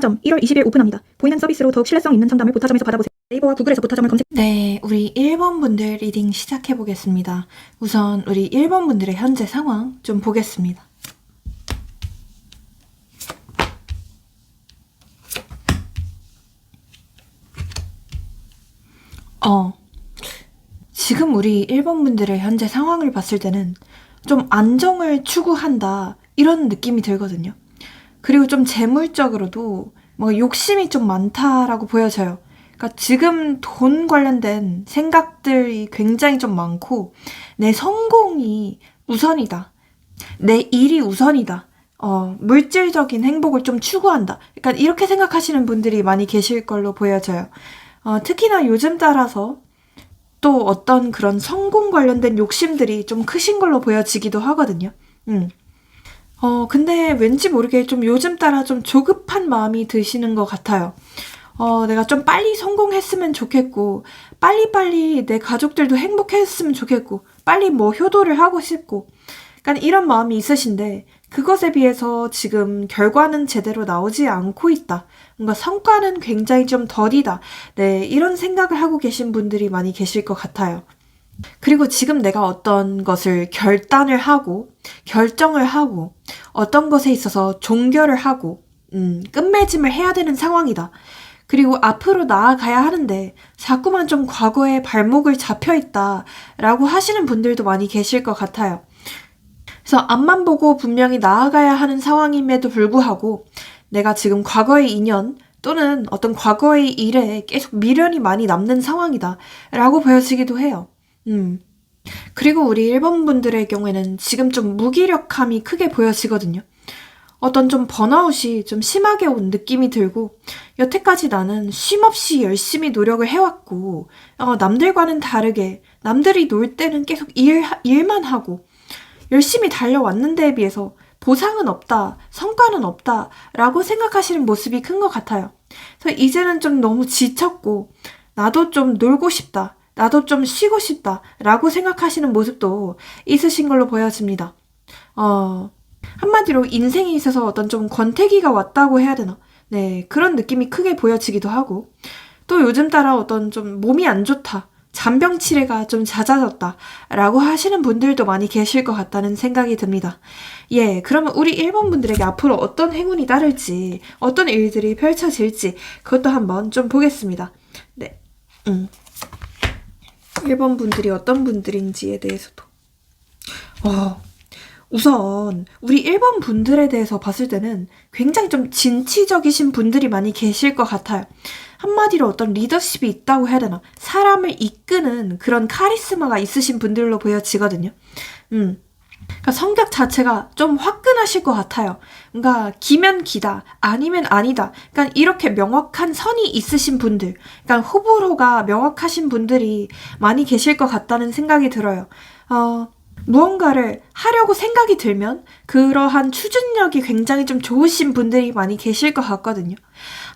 보타점 1월 20일 오픈합니다. 보이는 서비스로 더욱 신뢰성 있는 상담을 보타점에서 받아보세요. 네이버와 구글에서 보타점을 검색. 네, 우리 1번 분들 리딩 시작해 보겠습니다. 우선 우리 1번 분들의 현재 상황 좀 보겠습니다. 지금 우리 1번 분들의 현재 상황을 봤을 때는 좀 안정을 추구한다 이런 느낌이 들거든요. 그리고 좀 재물적으로도 뭐 욕심이 좀 많다라고 보여져요. 그러니까 지금 돈 관련된 생각들이 굉장히 좀 많고 내 성공이 우선이다. 내 일이 우선이다. 물질적인 행복을 좀 추구한다. 그러니까 이렇게 생각하시는 분들이 많이 계실 걸로 보여져요. 특히나 요즘 따라서 또 어떤 그런 성공 관련된 욕심들이 좀 크신 걸로 보여지기도 하거든요. 근데 왠지 모르게 좀 요즘 따라 좀 조급한 마음이 드시는 것 같아요. 내가 좀 빨리 성공했으면 좋겠고, 빨리빨리 내 가족들도 행복했으면 좋겠고, 빨리 뭐 효도를 하고 싶고, 약간 이런 마음이 있으신데, 그것에 비해서 지금 결과는 제대로 나오지 않고 있다. 뭔가 성과는 굉장히 좀 더디다. 네, 이런 생각을 하고 계신 분들이 많이 계실 것 같아요. 그리고 지금 내가 어떤 것을 결단을 하고, 결정을 하고, 어떤 것에 있어서 종결을 하고, 끝맺음을 해야 되는 상황이다. 그리고 앞으로 나아가야 하는데 자꾸만 좀 과거에 발목을 잡혀있다 라고 하시는 분들도 많이 계실 것 같아요. 그래서 앞만 보고 분명히 나아가야 하는 상황임에도 불구하고 내가 지금 과거의 인연 또는 어떤 과거의 일에 계속 미련이 많이 남는 상황이다 라고 보여지기도 해요. 그리고 우리 1번 분들의 경우에는 지금 좀 무기력함이 크게 보여지거든요. 어떤 좀 번아웃이 좀 심하게 온 느낌이 들고 여태까지 나는 쉼없이 열심히 노력을 해왔고 남들과는 다르게 남들이 놀 때는 계속 일만 하고 열심히 달려왔는데에 비해서 보상은 없다, 성과는 없다 라고 생각하시는 모습이 큰 것 같아요. 그래서 이제는 좀 너무 지쳤고 나도 좀 놀고 싶다, 나도 좀 쉬고 싶다 라고 생각하시는 모습도 있으신 걸로 보여집니다. 한마디로 인생에 있어서 어떤 좀 권태기가 왔다고 해야 되나? 네, 그런 느낌이 크게 보여지기도 하고 또 요즘 따라 어떤 좀 몸이 안 좋다, 잔병 치레가 좀 잦아졌다 라고 하시는 분들도 많이 계실 것 같다는 생각이 듭니다. 예, 그러면 우리 1번 분들에게 앞으로 어떤 행운이 따를지 어떤 일들이 펼쳐질지 그것도 한번 좀 보겠습니다. 네, 1번 분들이 어떤 분들인지에 대해서도 우선 우리 1번 분들에 대해서 봤을 때는 굉장히 좀 진취적이신 분들이 많이 계실 것 같아요. 한마디로 어떤 리더십이 있다고 해야 되나? 사람을 이끄는 그런 카리스마가 있으신 분들로 보여지거든요. 그러니까 성격 자체가 좀 화끈하실 것 같아요. 그러니까 기면 기다, 아니면 아니다. 그러니까 이렇게 명확한 선이 있으신 분들, 그러니까 호불호가 명확하신 분들이 많이 계실 것 같다는 생각이 들어요. 무언가를 하려고 생각이 들면 그러한 추진력이 굉장히 좀 좋으신 분들이 많이 계실 것 같거든요.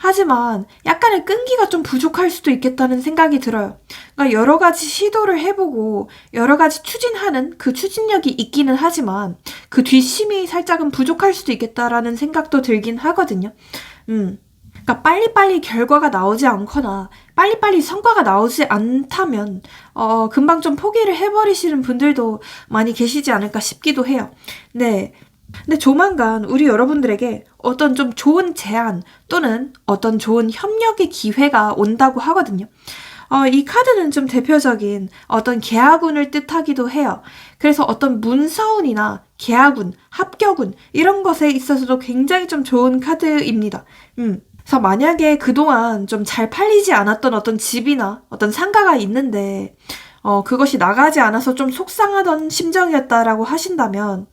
하지만 약간의 끈기가 좀 부족할 수도 있겠다는 생각이 들어요. 그러니까 여러 가지 시도를 해보고 여러 가지 추진하는 그 추진력이 있기는 하지만 그 뒷심이 살짝은 부족할 수도 있겠다라는 생각도 들긴 하거든요. 그러니까 빨리빨리 결과가 나오지 않거나 빨리빨리 성과가 나오지 않다면 금방 좀 포기를 해버리시는 분들도 많이 계시지 않을까 싶기도 해요. 네. 근데 조만간 우리 여러분들에게 어떤 좀 좋은 제안 또는 어떤 좋은 협력의 기회가 온다고 하거든요. 이 카드는 좀 대표적인 어떤 계약운을 뜻하기도 해요. 그래서 어떤 문서운이나 계약운, 합격운 이런 것에 있어서도 굉장히 좀 좋은 카드입니다. 그래서 만약에 그동안 좀 잘 팔리지 않았던 어떤 집이나 어떤 상가가 있는데 그것이 나가지 않아서 좀 속상하던 심정이었다라고 하신다면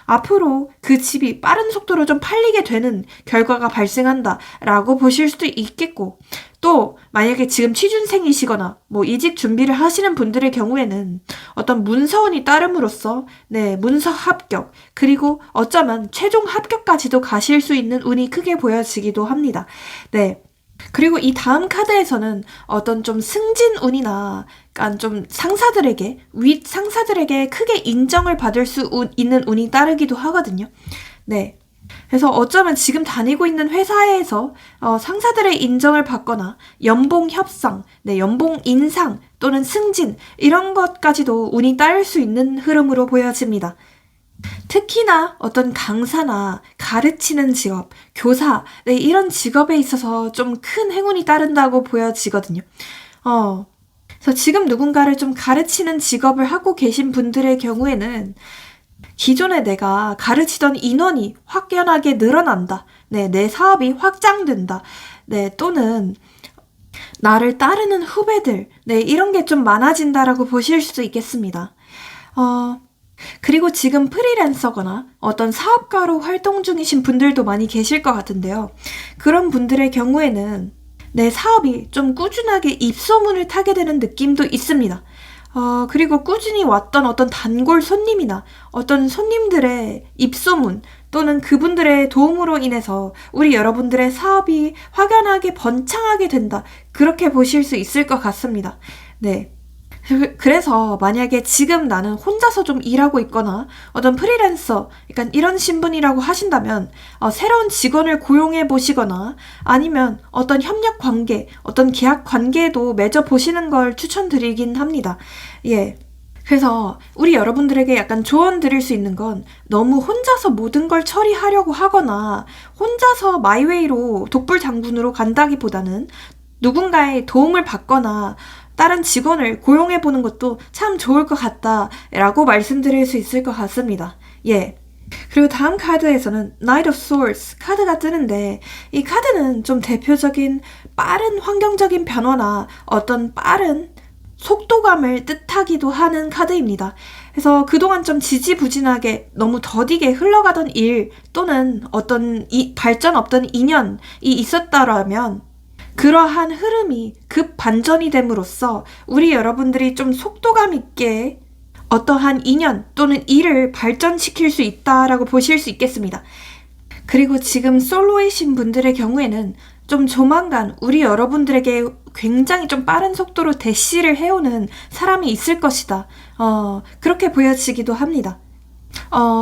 앞으로 그 집이 빠른 속도로 좀 팔리게 되는 결과가 발생한다라고 보실 수도 있겠고 또 만약에 지금 취준생이시거나 뭐 이직 준비를 하시는 분들의 경우에는 어떤 문서원이 따름으로써 네, 문서 합격 그리고 어쩌면 최종 합격까지도 가실 수 있는 운이 크게 보여지기도 합니다. 네. 그리고 이 다음 카드에서는 어떤 좀 승진운이나 약간 좀 상사들에게, 윗 상사들에게 크게 인정을 받을 수 있는 운이 따르기도 하거든요. 네. 그래서 어쩌면 지금 다니고 있는 회사에서 상사들의 인정을 받거나 연봉 협상, 연봉 인상 또는 승진 이런 것까지도 운이 따를 수 있는 흐름으로 보여집니다. 특히나 어떤 강사나 가르치는 직업, 교사, 이런 직업에 있어서 좀 큰 행운이 따른다고 보여지거든요. 그래서 지금 누군가를 좀 가르치는 직업을 하고 계신 분들의 경우에는 기존에 내가 가르치던 인원이 확연하게 늘어난다. 내 사업이 확장된다. 또는 나를 따르는 후배들, 이런 게 좀 많아진다라고 보실 수 있겠습니다. 그리고 지금 프리랜서거나 어떤 사업가로 활동 중이신 분들도 많이 계실 것 같은데요. 그런 분들의 경우에는 내 사업이 좀 꾸준하게 입소문을 타게 되는 느낌도 있습니다. 그리고 꾸준히 왔던 어떤 단골 손님이나 어떤 손님들의 입소문 또는 그분들의 도움으로 인해서 우리 여러분들의 사업이 확연하게 번창하게 된다. 그렇게 보실 수 있을 것 같습니다. 그래서 만약에 지금 나는 혼자서 좀 일하고 있거나 어떤 프리랜서, 약간 이런 신분이라고 하신다면 새로운 직원을 고용해 보시거나 아니면 어떤 협력 관계, 어떤 계약 관계도 맺어 보시는 걸 추천드리긴 합니다. 그래서 우리 여러분들에게 약간 조언 드릴 수 있는 건 너무 혼자서 모든 걸 처리하려고 하거나 혼자서 마이웨이로 독불장군으로 간다기보다는 누군가의 도움을 받거나 다른 직원을 고용해보는 것도 참 좋을 것 같다라고 말씀드릴 수 있을 것 같습니다. 그리고 다음 카드에서는 Knight of Swords 카드가 뜨는데 이 카드는 좀 대표적인 빠른 환경적인 변화나 어떤 빠른 속도감을 뜻하기도 하는 카드입니다. 그래서 그동안 좀 지지부진하게 너무 더디게 흘러가던 일 또는 어떤 발전 없던 인연이 있었다라면 그러한 흐름이 급 반전이 됨으로써 우리 여러분들이 좀 속도감 있게 어떠한 인연 또는 일을 발전시킬 수 있다라고 보실 수 있겠습니다. 그리고 지금 솔로이신 분들의 경우에는 좀 조만간 우리 여러분들에게 굉장히 좀 빠른 속도로 대시를 해오는 사람이 있을 것이다. 그렇게 보여지기도 합니다.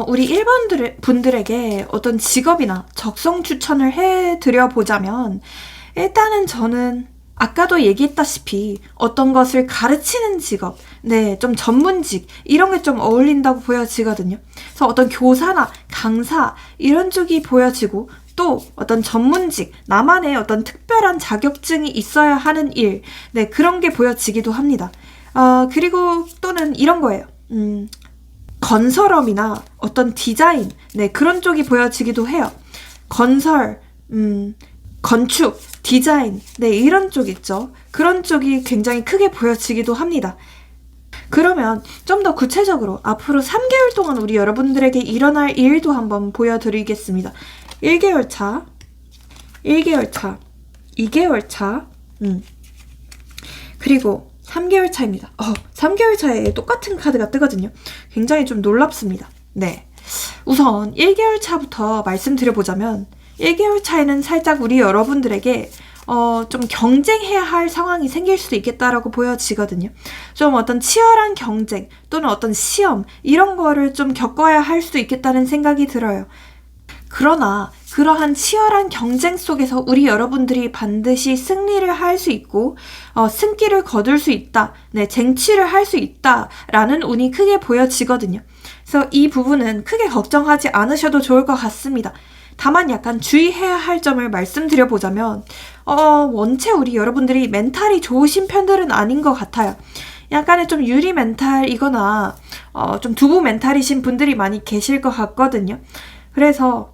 우리 1번 분들에게 어떤 직업이나 적성 추천을 해드려 보자면 일단은 저는 아까도 얘기했다시피 어떤 것을 가르치는 직업, 좀 전문직 이런 게 좀 어울린다고 보여지거든요. 그래서 어떤 교사나 강사 이런 쪽이 보여지고 또 어떤 전문직, 나만의 어떤 특별한 자격증이 있어야 하는 일, 그런 게 보여지기도 합니다. 그리고 또는 이런 거예요. 건설업이나 어떤 디자인, 그런 쪽이 보여지기도 해요. 건설, 건축, 디자인, 이런 쪽 있죠. 그런 쪽이 굉장히 크게 보여지기도 합니다. 그러면 좀 더 구체적으로 앞으로 3개월 동안 우리 여러분들에게 일어날 일도 한번 보여드리겠습니다. 1개월 차, 1개월 차, 2개월 차, 그리고 3개월 차입니다. 3개월 차에 똑같은 카드가 뜨거든요. 굉장히 좀 놀랍습니다. 우선 1개월 차부터 말씀드려보자면 1개월 차에는 살짝 우리 여러분들에게 좀 경쟁해야 할 상황이 생길 수도 있겠다라고 보여지거든요. 좀 어떤 치열한 경쟁 또는 어떤 시험 이런 거를 좀 겪어야 할 수도 있겠다는 생각이 들어요. 그러나 그러한 치열한 경쟁 속에서 우리 여러분들이 반드시 승리를 할 수 있고 승기를 거둘 수 있다, 쟁취를 할 수 있다라는 운이 크게 보여지거든요. 그래서 이 부분은 크게 걱정하지 않으셔도 좋을 것 같습니다. 다만 약간 주의해야 할 점을 말씀드려보자면 원체 우리 여러분들이 멘탈이 좋으신 편들은 아닌 것 같아요. 약간의 좀 유리 멘탈이거나 좀 두부 멘탈이신 분들이 많이 계실 것 같거든요. 그래서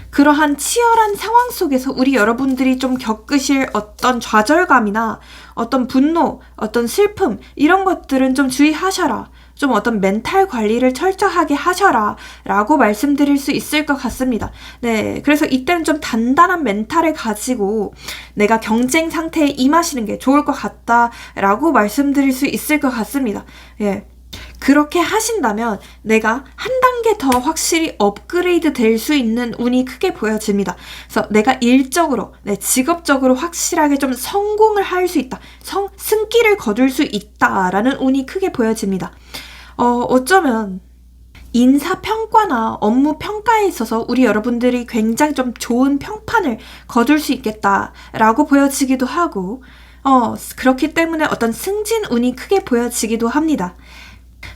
그러한 치열한 상황 속에서 우리 여러분들이 좀 겪으실 어떤 좌절감이나 어떤 분노, 어떤 슬픔 이런 것들은 좀 주의하셔라. 좀 어떤 멘탈 관리를 철저하게 하셔라 라고 말씀드릴 수 있을 것 같습니다. 그래서 이때는 좀 단단한 멘탈을 가지고 내가 경쟁 상태에 임하시는 게 좋을 것 같다 라고 말씀드릴 수 있을 것 같습니다. 그렇게 하신다면 내가 한 단계 더 확실히 업그레이드 될 수 있는 운이 크게 보여집니다. 그래서 내가 일적으로, 직업적으로 확실하게 좀 성공을 할 수 있다. 승기를 거둘 수 있다라는 운이 크게 보여집니다. 어쩌면 인사평가나 업무 평가에 있어서 우리 여러분들이 굉장히 좀 좋은 평판을 거둘 수 있겠다라고 보여지기도 하고, 그렇기 때문에 어떤 승진 운이 크게 보여지기도 합니다.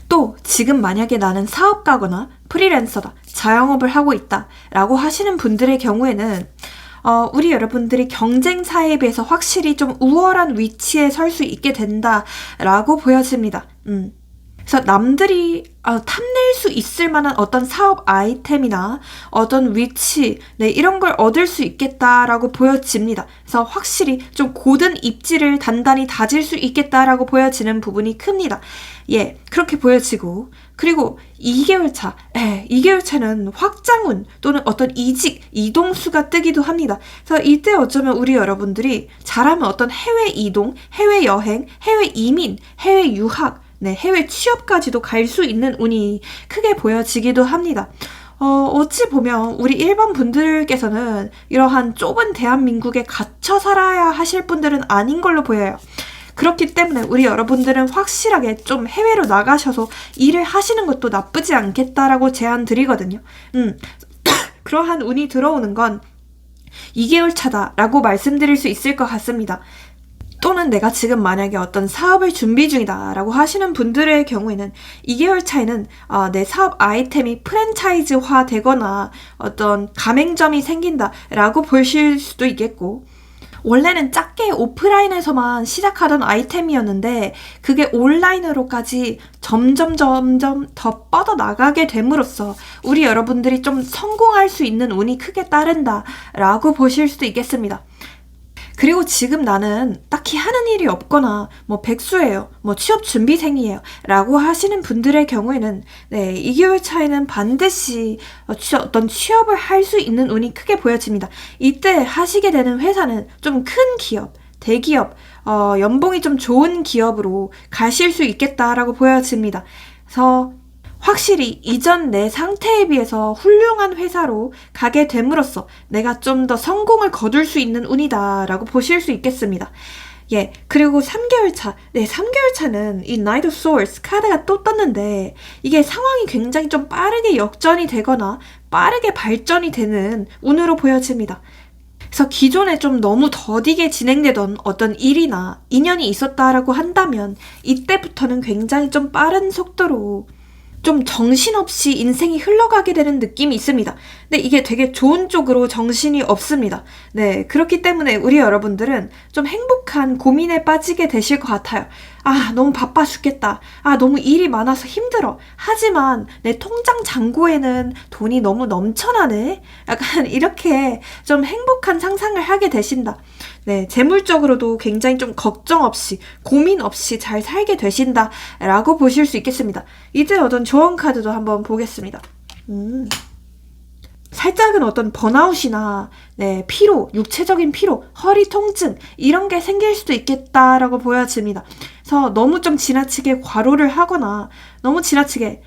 또 지금 만약에 나는 사업가거나 프리랜서다, 자영업을 하고 있다 라고 하시는 분들의 경우에는 우리 여러분들이 경쟁사에 비해서 확실히 좀 우월한 위치에 설 수 있게 된다라고 보여집니다. 그래서 남들이 탐낼 수 있을 만한 어떤 사업 아이템이나 어떤 위치, 이런 걸 얻을 수 있겠다라고 보여집니다. 그래서 확실히 좀 고든 입지를 단단히 다질 수 있겠다라고 보여지는 부분이 큽니다. 예, 그렇게 보여지고, 그리고 2개월 차, 2개월 차는 확장운 또는 어떤 이직, 이동수가 뜨기도 합니다. 그래서 이때 어쩌면 우리 여러분들이 잘하면 어떤 해외 이동, 해외 여행, 해외 이민, 해외 유학, 해외 취업까지도 갈 수 있는 운이 크게 보여지기도 합니다. 어찌 보면 우리 1번 분들께서는 이러한 좁은 대한민국에 갇혀 살아야 하실 분들은 아닌 걸로 보여요. 그렇기 때문에 우리 여러분들은 확실하게 좀 해외로 나가셔서 일을 하시는 것도 나쁘지 않겠다라고 제안 드리거든요. 그러한 운이 들어오는 건 2개월 차다라고 말씀드릴 수 있을 것 같습니다. 또는 내가 지금 만약에 어떤 사업을 준비 중이다 라고 하시는 분들의 경우에는 2개월 차에는 내 사업 아이템이 프랜차이즈화 되거나 어떤 가맹점이 생긴다 라고 보실 수도 있겠고, 원래는 작게 오프라인에서만 시작하던 아이템이었는데 그게 온라인으로까지 점점 더 뻗어나가게 됨으로써 우리 여러분들이 좀 성공할 수 있는 운이 크게 따른다 라고 보실 수도 있겠습니다. 그리고 지금 나는 딱히 하는 일이 없거나 백수예요, 취업 준비생이에요 라고 하시는 분들의 경우에는 2개월 차에는 반드시 어떤 취업을 할 수 있는 운이 크게 보여집니다. 이때 하시게 되는 회사는 좀 큰 기업, 대기업, 연봉이 좀 좋은 기업으로 가실 수 있겠다라고 보여집니다. 그래서 확실히 이전 내 상태에 비해서 훌륭한 회사로 가게 됨으로써 내가 좀 더 성공을 거둘 수 있는 운이다 라고 보실 수 있겠습니다. 예, 그리고 3개월 차. 3개월 차는 이 Knight of Swords 카드가 또 떴는데 이게 상황이 굉장히 좀 빠르게 역전이 되거나 빠르게 발전이 되는 운으로 보여집니다. 그래서 기존에 좀 너무 더디게 진행되던 어떤 일이나 인연이 있었다라고 한다면 이때부터는 굉장히 좀 빠른 속도로 좀 정신없이 인생이 흘러가게 되는 느낌이 있습니다. 근데 이게 되게 좋은 쪽으로 정신이 없습니다. 그렇기 때문에 우리 여러분들은 좀 행복한 고민에 빠지게 되실 것 같아요. 너무 바빠 죽겠다. 너무 일이 많아서 힘들어. 하지만 내 통장 잔고에는 돈이 너무 넘쳐나네. 약간 이렇게 좀 행복한 상상을 하게 되신다. 재물적으로도 굉장히 좀 걱정 없이, 고민 없이 잘 살게 되신다 라고 보실 수 있겠습니다. 이제 어떤 조언 카드도 한번 보겠습니다. 살짝은 어떤 번아웃이나 피로, 육체적인 피로, 허리 통증 이런 게 생길 수도 있겠다라고 보여집니다. 그래서 너무 좀 지나치게 과로를 하거나 너무 지나치게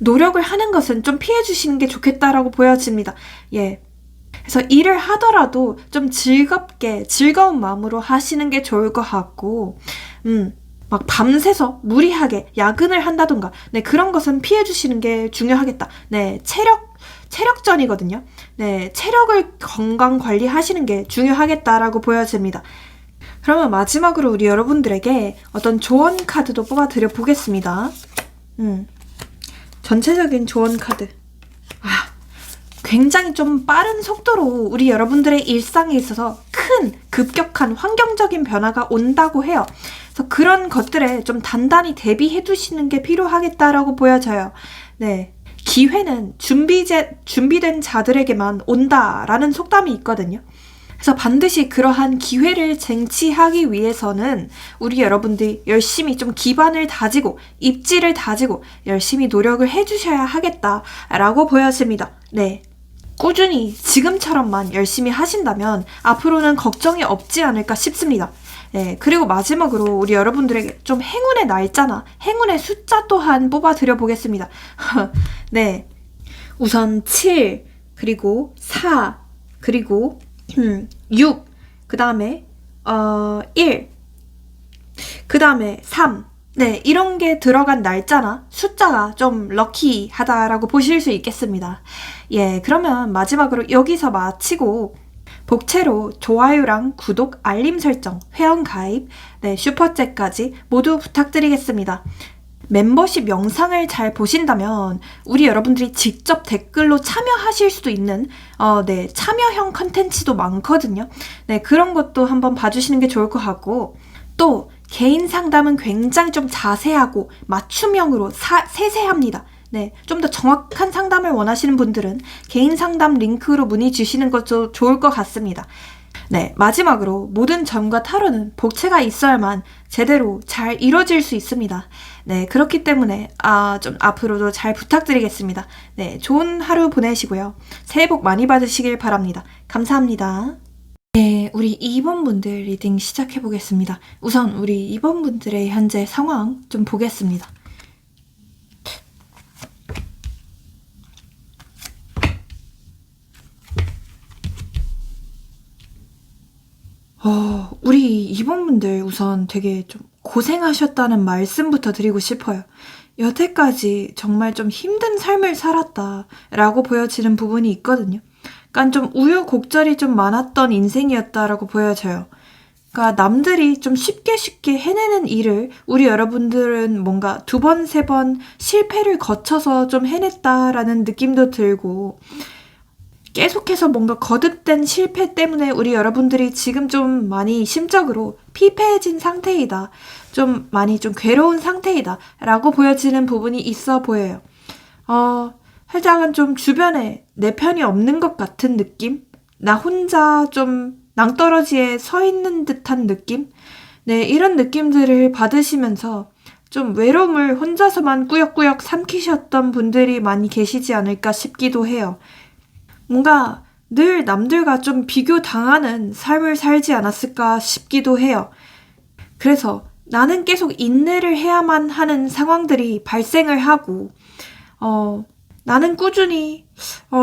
노력을 하는 것은 좀 피해 주시는 게 좋겠다라고 보여집니다. 예. 그래서 일을 하더라도 좀 즐겁게, 즐거운 마음으로 하시는 게 좋을 것 같고, 막 밤새서 무리하게 야근을 한다던가, 그런 것은 피해 주시는 게 중요하겠다. 체력전이거든요. 체력을 건강 관리하시는 게 중요하겠다라고 보여집니다. 그러면 마지막으로 우리 여러분들에게 어떤 조언 카드도 뽑아드려 보겠습니다. 전체적인 조언 카드. 굉장히 좀 빠른 속도로 우리 여러분들의 일상에 있어서 큰 급격한 환경적인 변화가 온다고 해요. 그래서 그런 것들에 좀 단단히 대비해 두시는 게 필요하겠다라고 보여져요. 기회는 준비된 자들에게만 온다라는 속담이 있거든요. 그래서 반드시 그러한 기회를 쟁취하기 위해서는 우리 여러분들이 열심히 좀 기반을 다지고 입지를 다지고 열심히 노력을 해주셔야 하겠다라고 보여집니다. 꾸준히 지금처럼만 열심히 하신다면 앞으로는 걱정이 없지 않을까 싶습니다. 그리고 마지막으로 우리 여러분들에게 좀 행운의 날짜나 행운의 숫자 또한 뽑아드려 보겠습니다. 우선 7, 그리고 4, 그리고 6, 그 다음에 1, 그 다음에 3, 네, 이런 게 들어간 날짜나 숫자가 좀 럭키하다라고 보실 수 있겠습니다. 예, 그러면 마지막으로 여기서 마치고 복채로 좋아요랑 구독, 알림 설정, 회원 가입, 네, 슈퍼챗까지 모두 부탁드리겠습니다. 멤버십 영상을 잘 보신다면 우리 여러분들이 직접 댓글로 참여하실 수도 있는 네, 참여형 컨텐츠도 많거든요. 네, 그런 것도 한번 봐주시는 게 좋을 것 같고 또 개인 상담은 굉장히 좀 자세하고 맞춤형으로 세세합니다. 네, 좀 더 정확한 상담을 원하시는 분들은 개인 상담 링크로 문의 주시는 것도 좋을 것 같습니다. 네, 마지막으로 모든 점과 타로는 복채가 있어야만 제대로 잘 이루어질 수 있습니다. 네, 그렇기 때문에 좀 앞으로도 잘 부탁드리겠습니다. 네, 좋은 하루 보내시고요. 새해 복 많이 받으시길 바랍니다. 감사합니다. 네, 우리 2번 분들 리딩 시작해 보겠습니다. 우선 우리 2번 분들의 현재 상황 좀 보겠습니다. 우리 2번 분들 우선 되게 좀 고생하셨다는 말씀부터 드리고 싶어요. 여태까지 정말 좀 힘든 삶을 살았다라고 보여지는 부분이 있거든요. 그러니까 좀 우여곡절이 좀 많았던 인생이었다라고 보여져요. 그러니까 남들이 좀 쉽게 해내는 일을 우리 여러분들은 뭔가 2번, 3번 실패를 거쳐서 좀 해냈다라는 느낌도 들고 계속해서 뭔가 거듭된 실패 때문에 우리 여러분들이 지금 좀 많이 심적으로 피폐해진 상태이다. 좀 많이 좀 괴로운 상태이다. 라고 보여지는 부분이 있어 보여요. 살짝은 좀 주변에 내 편이 없는 것 같은 느낌? 나 혼자 좀 낭떠러지에 서 있는 듯한 느낌? 네, 이런 느낌들을 받으시면서 좀 외로움을 혼자서만 꾸역꾸역 삼키셨던 분들이 많이 계시지 않을까 싶기도 해요. 뭔가 늘 남들과 좀 비교당하는 삶을 살지 않았을까 싶기도 해요. 그래서 나는 계속 인내를 해야만 하는 상황들이 발생을 하고, 나는 꾸준히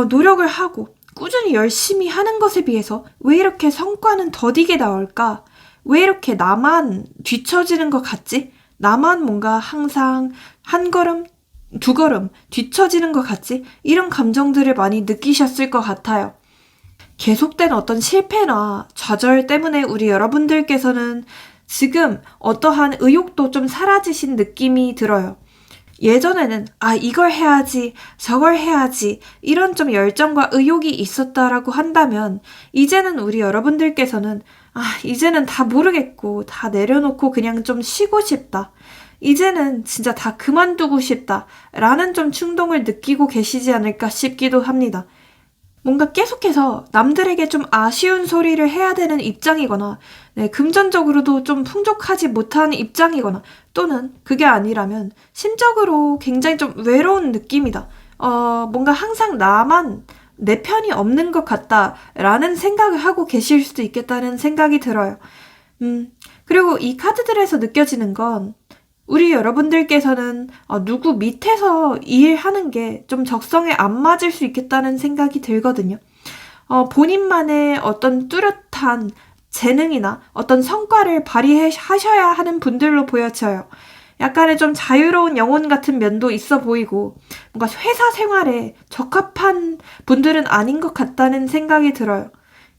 노력을 하고, 꾸준히 열심히 하는 것에 비해서 왜 이렇게 성과는 더디게 나올까? 왜 이렇게 나만 뒤처지는 것 같지? 나만 뭔가 항상 한 걸음, 2걸음 뒤처지는 것 같지? 이런 감정들을 많이 느끼셨을 것 같아요. 계속된 어떤 실패나 좌절 때문에 우리 여러분들께서는 지금 어떠한 의욕도 좀 사라지신 느낌이 들어요. 예전에는 이걸 해야지, 저걸 해야지 이런 좀 열정과 의욕이 있었다라고 한다면 이제는 우리 여러분들께서는 이제는 다 모르겠고 다 내려놓고 그냥 좀 쉬고 싶다. 이제는 진짜 다 그만두고 싶다 라는 좀 충동을 느끼고 계시지 않을까 싶기도 합니다. 뭔가 계속해서 남들에게 좀 아쉬운 소리를 해야 되는 입장이거나 네, 금전적으로도 좀 풍족하지 못한 입장이거나 또는 그게 아니라면 심적으로 굉장히 좀 외로운 느낌이다. 뭔가 항상 나만 내 편이 없는 것 같다라는 생각을 하고 계실 수도 있겠다는 생각이 들어요. 그리고 이 카드들에서 느껴지는 건 우리 여러분들께서는 누구 밑에서 일하는 게 좀 적성에 안 맞을 수 있겠다는 생각이 들거든요. 본인만의 어떤 뚜렷한 재능이나 어떤 성과를 발휘하셔야 하는 분들로 보여져요. 약간의 좀 자유로운 영혼 같은 면도 있어 보이고 뭔가 회사 생활에 적합한 분들은 아닌 것 같다는 생각이 들어요.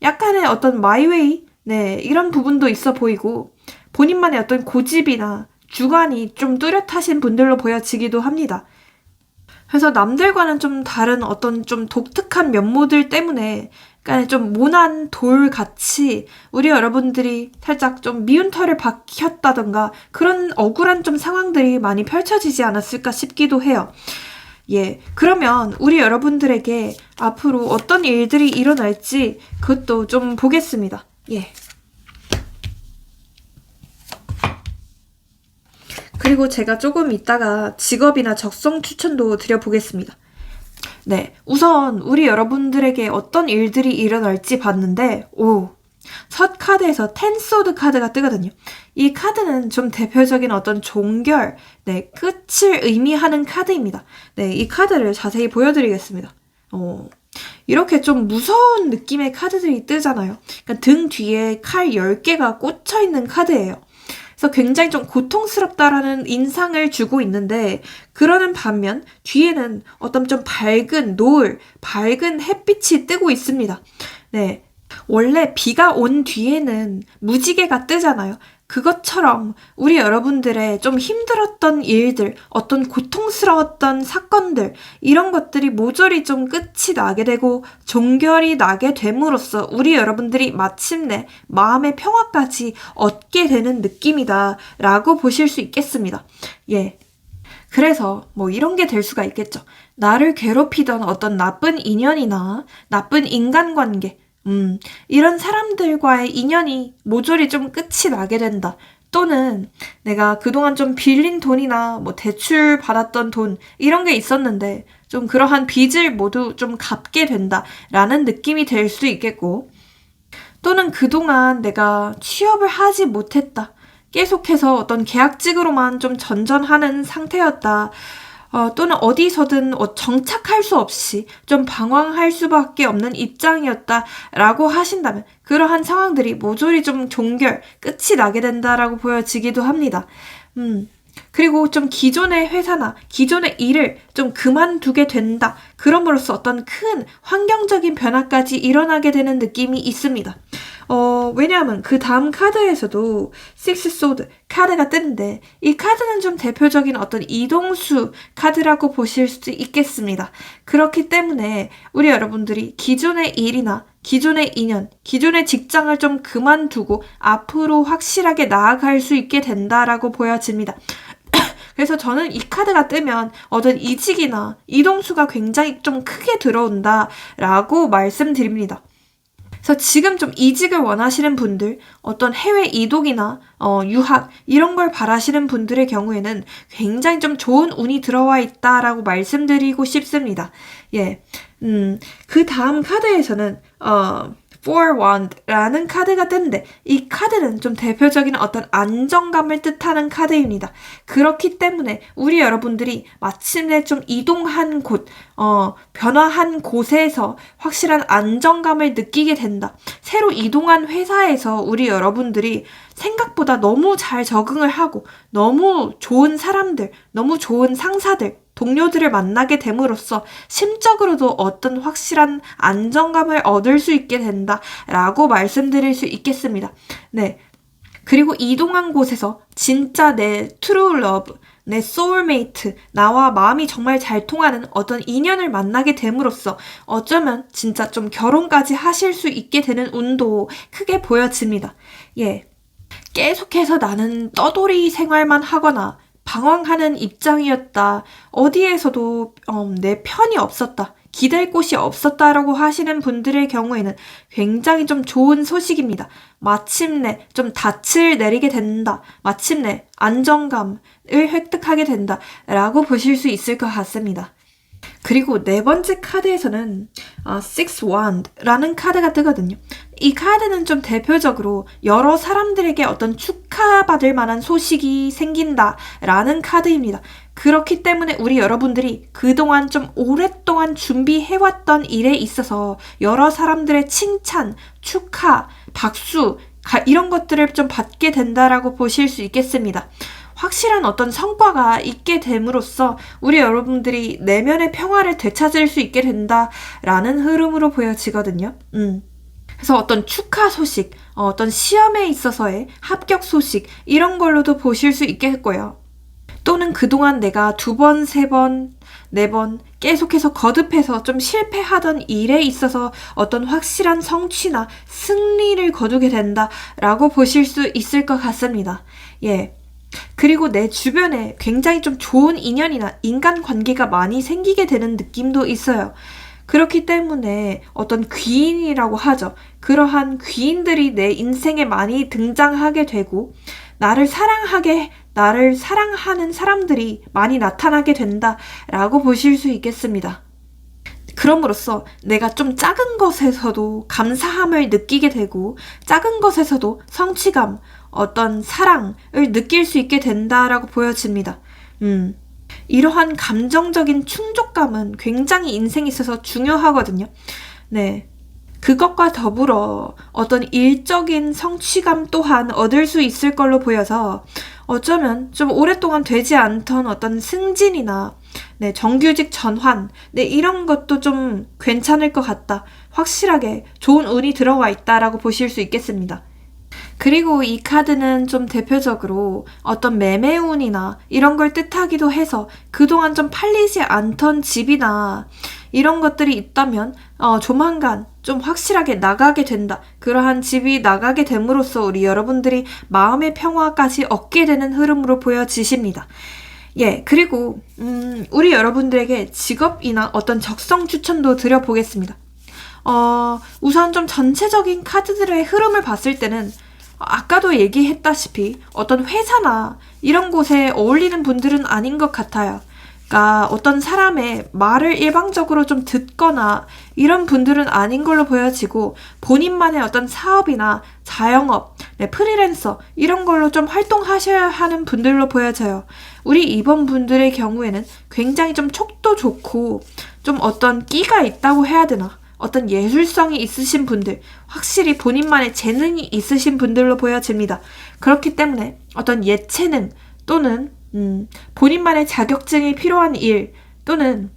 약간의 어떤 마이웨이? 네, 이런 부분도 있어 보이고 본인만의 어떤 고집이나 주관이 좀 뚜렷하신 분들로 보여지기도 합니다. 그래서 남들과는 좀 다른 어떤 좀 독특한 면모들 때문에 그러니까 좀 모난 돌같이 우리 여러분들이 살짝 좀 미운 털을 박혔다던가 그런 억울한 좀 상황들이 많이 펼쳐지지 않았을까 싶기도 해요. 예, 그러면 우리 여러분들에게 앞으로 어떤 일들이 일어날지 그것도 좀 보겠습니다. 예. 그리고 제가 조금 이따가 직업이나 적성 추천도 드려보겠습니다. 네, 우선 우리 여러분들에게 어떤 일들이 일어날지 봤는데 첫 카드에서 텐소드 카드가 뜨거든요. 이 카드는 좀 대표적인 어떤 종결, 네, 끝을 의미하는 카드입니다. 네, 이 카드를 자세히 보여드리겠습니다. 이렇게 좀 무서운 느낌의 카드들이 뜨잖아요. 그러니까 등 뒤에 칼 10개가 꽂혀있는 카드예요. 그래서 굉장히 좀 고통스럽다라는 인상을 주고 있는데 그러는 반면 뒤에는 어떤 좀 밝은 노을, 밝은 햇빛이 뜨고 있습니다. 네. 원래 비가 온 뒤에는 무지개가 뜨잖아요. 그것처럼 우리 여러분들의 좀 힘들었던 일들, 어떤 고통스러웠던 사건들, 이런 것들이 모조리 좀 끝이 나게 되고 종결이 나게 됨으로써 우리 여러분들이 마침내 마음의 평화까지 얻게 되는 느낌이다 라고 보실 수 있겠습니다. 예. 그래서 뭐 이런 게 될 수가 있겠죠. 나를 괴롭히던 어떤 나쁜 인연이나 나쁜 인간관계, 이런 사람들과의 인연이 모조리 좀 끝이 나게 된다. 또는 내가 그동안 좀 빌린 돈이나 뭐 대출 받았던 돈 이런 게 있었는데 좀 그러한 빚을 모두 좀 갚게 된다라는 느낌이 될 수 있겠고, 또는 그동안 내가 취업을 하지 못했다. 계속해서 어떤 계약직으로만 좀 전전하는 상태였다. 또는 어디서든 정착할 수 없이 좀 방황할 수밖에 없는 입장이었다라고 하신다면 그러한 상황들이 모조리 좀 종결, 끝이 나게 된다라고 보여지기도 합니다. 그리고 좀 기존의 회사나 기존의 일을 좀 그만두게 된다. 그럼으로써 어떤 큰 환경적인 변화까지 일어나게 되는 느낌이 있습니다. 왜냐하면 그 다음 카드에서도 Six Sword 카드가 뜨는데 이 카드는 좀 대표적인 어떤 이동수 카드라고 보실 수 있겠습니다. 그렇기 때문에 우리 여러분들이 기존의 일이나 기존의 인연, 기존의 직장을 좀 그만두고 앞으로 확실하게 나아갈 수 있게 된다라고 보여집니다. 그래서 저는 이 카드가 뜨면 어떤 이직이나 이동수가 굉장히 좀 크게 들어온다라고 말씀드립니다. 그래서 지금 좀 이직을 원하시는 분들, 어떤 해외 이동이나 유학 이런 걸 바라시는 분들의 경우에는 굉장히 좀 좋은 운이 들어와 있다라고 말씀드리고 싶습니다. 예, 그 다음 카드에서는 Four Wand라는 카드가 뜨는데 이 카드는 좀 대표적인 어떤 안정감을 뜻하는 카드입니다. 그렇기 때문에 우리 여러분들이 마침내 좀 이동한 곳, 변화한 곳에서 확실한 안정감을 느끼게 된다. 새로 이동한 회사에서 우리 여러분들이 생각보다 너무 잘 적응을 하고 너무 좋은 사람들, 너무 좋은 상사들, 동료들을 만나게 됨으로써 심적으로도 어떤 확실한 안정감을 얻을 수 있게 된다라고 말씀드릴 수 있겠습니다. 네. 그리고 이동한 곳에서 진짜 내 true love, 내 soulmate, 나와 마음이 정말 잘 통하는 어떤 인연을 만나게 됨으로써 어쩌면 진짜 좀 결혼까지 하실 수 있게 되는 운도 크게 보여집니다. 예. 계속해서 나는 떠돌이 생활만 하거나 방황하는 입장이었다. 어디에서도 내 편이 없었다. 기댈 곳이 없었다라고 하시는 분들의 경우에는 굉장히 좀 좋은 소식입니다. 마침내 좀 닻을 내리게 된다. 마침내 안정감을 획득하게 된다라고 보실 수 있을 것 같습니다. 그리고 네 번째 카드에서는 Six Wand라는 카드가 뜨거든요. 이 카드는 좀 대표적으로 여러 사람들에게 어떤 축하받을 만한 소식이 생긴다라는 카드입니다. 그렇기 때문에 우리 여러분들이 그동안 좀 오랫동안 준비해왔던 일에 있어서 여러 사람들의 칭찬, 축하, 박수 이런 것들을 좀 받게 된다라고 보실 수 있겠습니다. 확실한 어떤 성과가 있게 됨으로써 우리 여러분들이 내면의 평화를 되찾을 수 있게 된다라는 흐름으로 보여지거든요. 그래서 어떤 축하 소식, 어떤 시험에 있어서의 합격 소식 이런 걸로도 보실 수 있겠고요. 또는 그동안 내가 2번, 3번, 4번 계속해서 거듭해서 좀 실패하던 일에 있어서 어떤 확실한 성취나 승리를 거두게 된다라고 보실 수 있을 것 같습니다. 예. 그리고 내 주변에 굉장히 좀 좋은 인연이나 인간관계가 많이 생기게 되는 느낌도 있어요. 그렇기 때문에 어떤 귀인이라고 하죠. 그러한 귀인들이 내 인생에 많이 등장하게 되고 나를 사랑하는 사람들이 많이 나타나게 된다라고 보실 수 있겠습니다. 그럼으로써 내가 좀 작은 것에서도 감사함을 느끼게 되고 작은 것에서도 성취감, 어떤 사랑을 느낄 수 있게 된다라고 보여집니다. 이러한 감정적인 충족감은 굉장히 인생에 있어서 중요하거든요. 네. 그것과 더불어 어떤 일적인 성취감 또한 얻을 수 있을 걸로 보여서 어쩌면 좀 오랫동안 되지 않던 어떤 승진이나 네, 정규직 전환, 네, 이런 것도 좀 괜찮을 것 같다. 확실하게 좋은 운이 들어와 있다라고 보실 수 있겠습니다. 그리고 이 카드는 좀 대표적으로 어떤 매매운이나 이런 걸 뜻하기도 해서 그동안 좀 팔리지 않던 집이나 이런 것들이 있다면 조만간 좀 확실하게 나가게 된다. 그러한 집이 나가게 됨으로써 우리 여러분들이 마음의 평화까지 얻게 되는 흐름으로 보여지십니다. 예, 그리고 우리 여러분들에게 직업이나 어떤 적성 추천도 드려보겠습니다. 우선 좀 전체적인 카드들의 흐름을 봤을 때는 아까도 얘기했다시피 어떤 회사나 이런 곳에 어울리는 분들은 아닌 것 같아요. 그러니까 어떤 사람의 말을 일방적으로 좀 듣거나 이런 분들은 아닌 걸로 보여지고 본인만의 어떤 사업이나 자영업, 네, 프리랜서 이런 걸로 좀 활동하셔야 하는 분들로 보여져요. 우리 2번 분들의 경우에는 굉장히 좀 촉도 좋고 좀 어떤 끼가 있다고 해야 되나? 어떤 예술성이 있으신 분들, 확실히 본인만의 재능이 있으신 분들로 보여집니다. 그렇기 때문에 어떤 예체능 또는 본인만의 자격증이 필요한 일 또는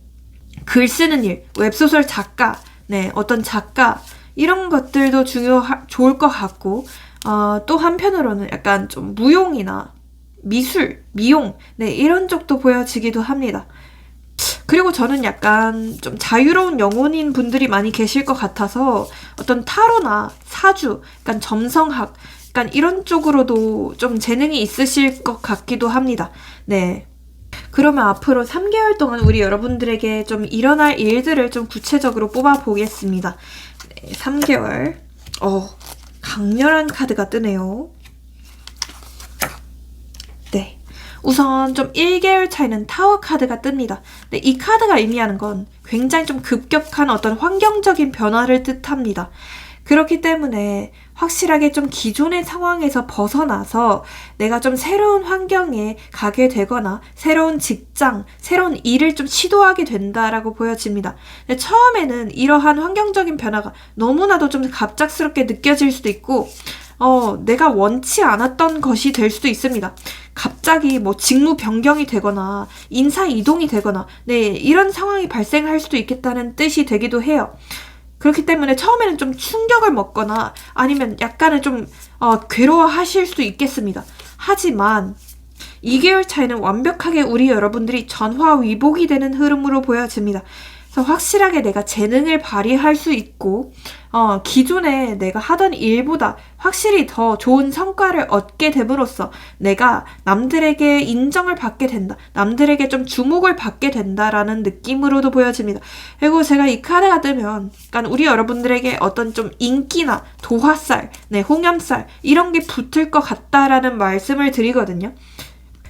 글 쓰는 일, 웹소설 작가, 네, 어떤 작가 이런 것들도 좋을 것 같고 또 한편으로는 약간 좀 무용이나 미술, 미용, 네, 이런 쪽도 보여지기도 합니다. 그리고 저는 약간 좀 자유로운 영혼인 분들이 많이 계실 것 같아서 어떤 타로나 사주, 약간 점성학, 약간 이런 쪽으로도 좀 재능이 있으실 것 같기도 합니다. 네. 그러면 앞으로 3개월 동안 우리 여러분들에게 좀 일어날 일들을 좀 구체적으로 뽑아보겠습니다. 네, 3개월. 강렬한 카드가 뜨네요. 네. 우선 좀 1개월 차이는 타워 카드가 뜹니다. 근데 이 카드가 의미하는 건 굉장히 좀 급격한 어떤 환경적인 변화를 뜻합니다. 그렇기 때문에 확실하게 좀 기존의 상황에서 벗어나서 내가 좀 새로운 환경에 가게 되거나 새로운 직장, 새로운 일을 좀 시도하게 된다라고 보여집니다. 근데 처음에는 이러한 환경적인 변화가 너무나도 좀 갑작스럽게 느껴질 수도 있고 내가 원치 않았던 것이 될 수도 있습니다. 갑자기 뭐 직무 변경이 되거나 인사 이동이 되거나 네, 이런 상황이 발생할 수도 있겠다는 뜻이 되기도 해요. 그렇기 때문에 처음에는 좀 충격을 먹거나 아니면 약간은 좀 괴로워하실 수도 있겠습니다. 하지만 2개월 차이는 완벽하게 우리 여러분들이 전화위복이 되는 흐름으로 보여집니다. 그래서 확실하게 내가 재능을 발휘할 수 있고 기존에 내가 하던 일보다 확실히 더 좋은 성과를 얻게 됨으로써 내가 남들에게 인정을 받게 된다. 남들에게 좀 주목을 받게 된다라는 느낌으로도 보여집니다. 그리고 제가 이 카드가 뜨면 그러니까 우리 여러분들에게 어떤 좀 인기나 도화살, 네, 홍염살 이런 게 붙을 것 같다라는 말씀을 드리거든요.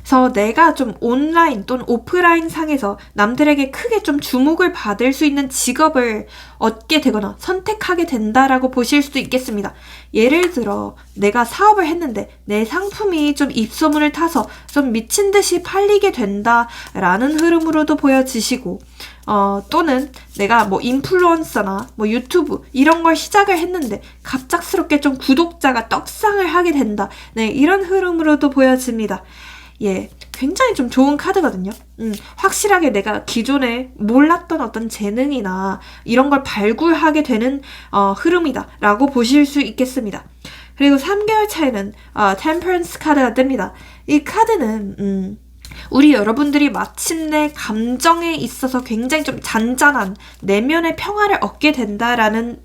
그래서 내가 좀 온라인 또는 오프라인 상에서 남들에게 크게 좀 주목을 받을 수 있는 직업을 얻게 되거나 선택하게 된다라고 보실 수도 있겠습니다. 예를 들어 내가 사업을 했는데 내 상품이 좀 입소문을 타서 좀 미친 듯이 팔리게 된다라는 흐름으로도 보여지시고 또는 내가 뭐 인플루언서나 뭐 유튜브 이런 걸 시작을 했는데 갑작스럽게 좀 구독자가 떡상을 하게 된다. 네, 이런 흐름으로도 보여집니다. 예, 굉장히 좀 좋은 카드거든요. 확실하게 내가 기존에 몰랐던 어떤 재능이나 이런 걸 발굴하게 되는 흐름이다 라고 보실 수 있겠습니다. 그리고 3개월 차이는 템퍼런스 카드가 뜹니다. 이 카드는 우리 여러분들이 마침내 감정에 있어서 굉장히 좀 잔잔한 내면의 평화를 얻게 된다라는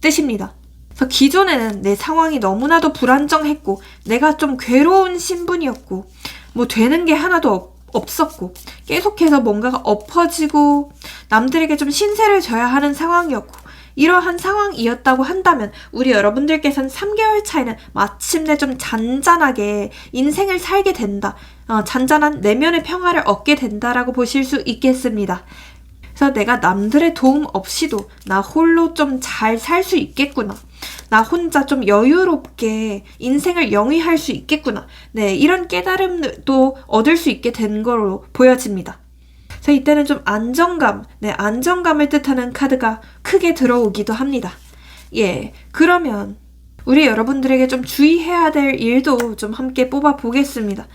뜻입니다. 그래서 기존에는 내 상황이 너무나도 불안정했고 내가 좀 괴로운 신분이었고 뭐 되는 게 하나도 없었고 계속해서 뭔가가 엎어지고 남들에게 좀 신세를 져야 하는 상황이었고 이러한 상황이었다고 한다면 우리 여러분들께서는 3개월 차이는 마침내 좀 잔잔하게 인생을 살게 된다. 잔잔한 내면의 평화를 얻게 된다라고 보실 수 있겠습니다. 그래서 내가 남들의 도움 없이도 나 홀로 좀 잘 살 수 있겠구나. 나 혼자 좀 여유롭게 인생을 영위할 수 있겠구나. 네, 이런 깨달음도 얻을 수 있게 된 거로 보여집니다. 그래서 이때는 좀 안정감을 뜻하는 카드가 크게 들어오기도 합니다. 예, 그러면 우리 여러분들에게 좀 주의해야 될 일도 좀 함께 뽑아 보겠습니다.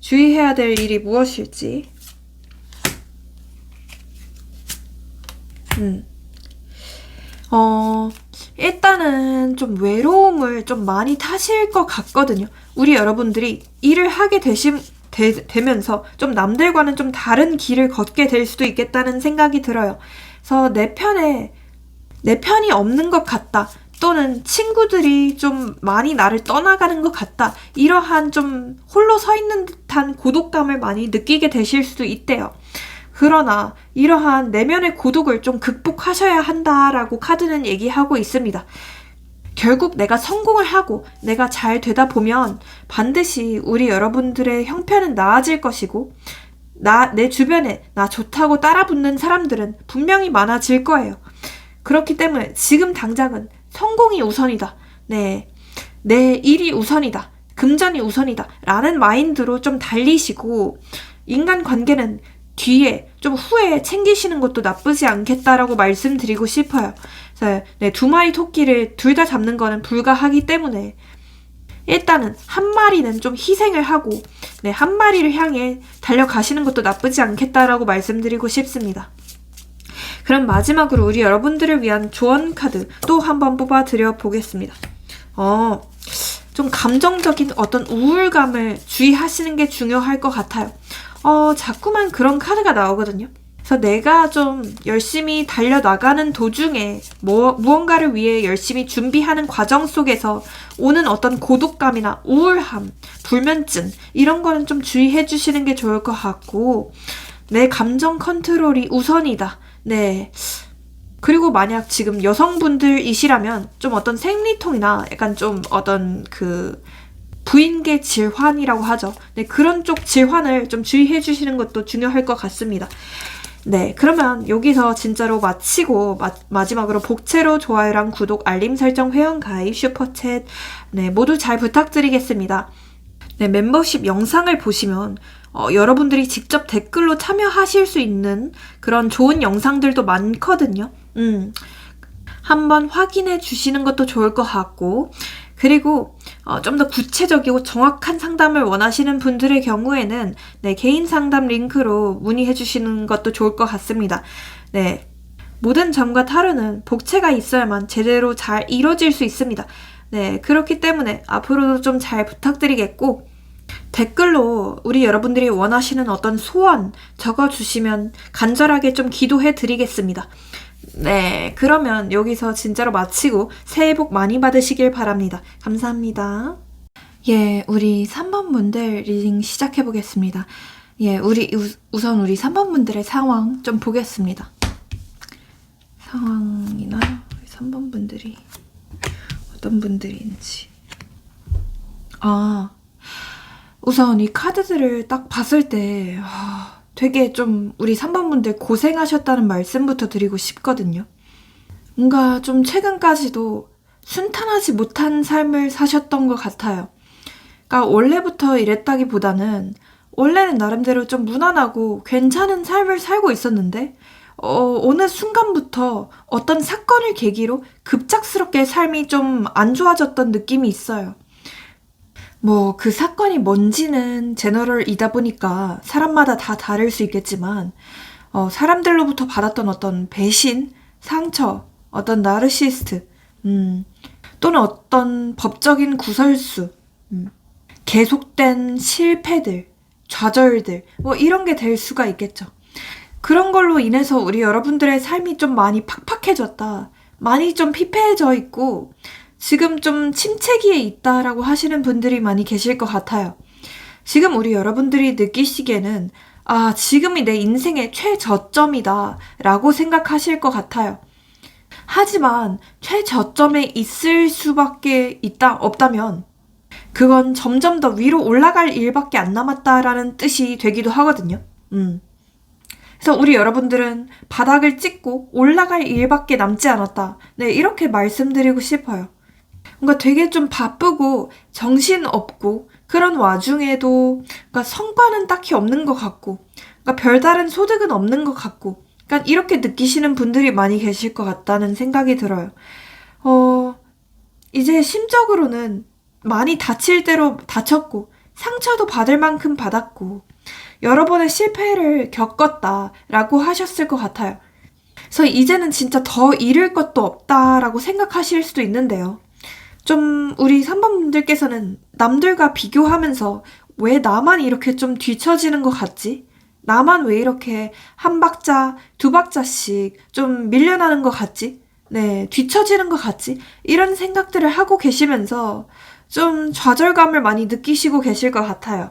주의해야 될 일이 무엇일지. 일단은 좀 외로움을 좀 많이 타실 것 같거든요. 우리 여러분들이 일을 하게 되면서 좀 남들과는 좀 다른 길을 걷게 될 수도 있겠다는 생각이 들어요. 그래서 내 편이 없는 것 같다. 또는 친구들이 좀 많이 나를 떠나가는 것 같다. 이러한 좀 홀로 서 있는 듯한 고독감을 많이 느끼게 되실 수도 있대요. 그러나 이러한 내면의 고독을 좀 극복하셔야 한다라고 카드는 얘기하고 있습니다. 결국 내가 성공을 하고 내가 잘 되다 보면 반드시 우리 여러분들의 형편은 나아질 것이고 내 주변에 나 좋다고 따라붙는 사람들은 분명히 많아질 거예요. 그렇기 때문에 지금 당장은 성공이 우선이다. 네, 내 일이 우선이다. 금전이 우선이다. 라는 마인드로 좀 달리시고 인간관계는 뒤에 좀 후에 챙기시는 것도 나쁘지 않겠다라고 말씀드리고 싶어요. 그래서 네, 두 마리 토끼를 둘 다 잡는 거는 불가하기 때문에 일단은 한 마리는 좀 희생을 하고 네, 한 마리를 향해 달려가시는 것도 나쁘지 않겠다라고 말씀드리고 싶습니다. 그럼 마지막으로 우리 여러분들을 위한 조언 카드 또 한번 뽑아드려 보겠습니다. 좀 감정적인 어떤 우울감을 주의하시는 게 중요할 것 같아요. 자꾸만 그런 카드가 나오거든요. 그래서 내가 좀 열심히 달려나가는 도중에 무언가를 위해 열심히 준비하는 과정 속에서 오는 어떤 고독감이나 우울함, 불면증 이런 거는 좀 주의해 주시는 게 좋을 것 같고 내 감정 컨트롤이 우선이다. 네. 그리고 만약 지금 여성분들이시라면 좀 어떤 생리통이나 약간 좀 어떤 부인계 질환이라고 하죠. 네, 그런 쪽 질환을 좀 주의해 주시는 것도 중요할 것 같습니다. 네, 그러면 여기서 진짜로 마치고 마지막으로 복채로 좋아요랑 구독, 알림 설정, 회원 가입, 슈퍼챗 네, 모두 잘 부탁드리겠습니다. 네, 멤버십 영상을 보시면 여러분들이 직접 댓글로 참여하실 수 있는 그런 좋은 영상들도 많거든요. 한번 확인해 주시는 것도 좋을 것 같고 그리고 좀 더 구체적이고 정확한 상담을 원하시는 분들의 경우에는 네, 개인 상담 링크로 문의해 주시는 것도 좋을 것 같습니다. 네, 모든 점과 타로는 복채가 있어야만 제대로 잘 이루어질 수 있습니다. 네, 그렇기 때문에 앞으로도 좀 잘 부탁드리겠고 댓글로 우리 여러분들이 원하시는 어떤 소원 적어주시면 간절하게 좀 기도해 드리겠습니다. 네, 그러면 여기서 진짜로 마치고 새해 복 많이 받으시길 바랍니다. 감사합니다. 예, 우리 3번 분들 리딩 시작해 보겠습니다. 예, 우선 우리 3번 분들의 상황 좀 보겠습니다. 상황이나 3번 분들이 어떤 분들인지. 우선 이 카드들을 딱 봤을 때 되게 좀 우리 3번 분들 고생하셨다는 말씀부터 드리고 싶거든요. 뭔가 좀 최근까지도 순탄하지 못한 삶을 사셨던 것 같아요. 그러니까 원래부터 이랬다기보다는 원래는 나름대로 좀 무난하고 괜찮은 삶을 살고 있었는데 어느 순간부터 어떤 사건을 계기로 급작스럽게 삶이 좀 안 좋아졌던 느낌이 있어요. 그 사건이 뭔지는 제너럴이다 보니까 사람마다 다 다를 수 있겠지만, 사람들로부터 받았던 어떤 배신, 상처, 어떤 나르시스트, 또는 어떤 법적인 구설수, 계속된 실패들, 좌절들, 이런 게 될 수가 있겠죠. 그런 걸로 인해서 우리 여러분들의 삶이 좀 많이 팍팍해졌다. 많이 좀 피폐해져 있고, 지금 좀 침체기에 있다라고 하시는 분들이 많이 계실 것 같아요. 지금 우리 여러분들이 느끼시기에는 지금이 내 인생의 최저점이다 라고 생각하실 것 같아요. 하지만 최저점에 있을 수밖에 없다면 그건 점점 더 위로 올라갈 일밖에 안 남았다라는 뜻이 되기도 하거든요. 그래서 우리 여러분들은 바닥을 찍고 올라갈 일밖에 남지 않았다. 네, 이렇게 말씀드리고 싶어요. 뭔가 되게 좀 바쁘고 정신없고 그런 와중에도 그러니까 성과는 딱히 없는 것 같고, 그러니까 별다른 소득은 없는 것 같고, 그러니까 이렇게 느끼시는 분들이 많이 계실 것 같다는 생각이 들어요. 이제 심적으로는 많이 다칠 대로 다쳤고, 상처도 받을 만큼 받았고, 여러 번의 실패를 겪었다라고 하셨을 것 같아요. 그래서 이제는 진짜 더 잃을 것도 없다라고 생각하실 수도 있는데요. 좀 우리 3번 분들께서는 남들과 비교하면서 왜 나만 이렇게 좀 뒤처지는 것 같지? 나만 왜 이렇게 한 박자, 두 박자씩 좀 밀려나는 것 같지? 네, 뒤처지는 것 같지? 이런 생각들을 하고 계시면서 좀 좌절감을 많이 느끼시고 계실 것 같아요.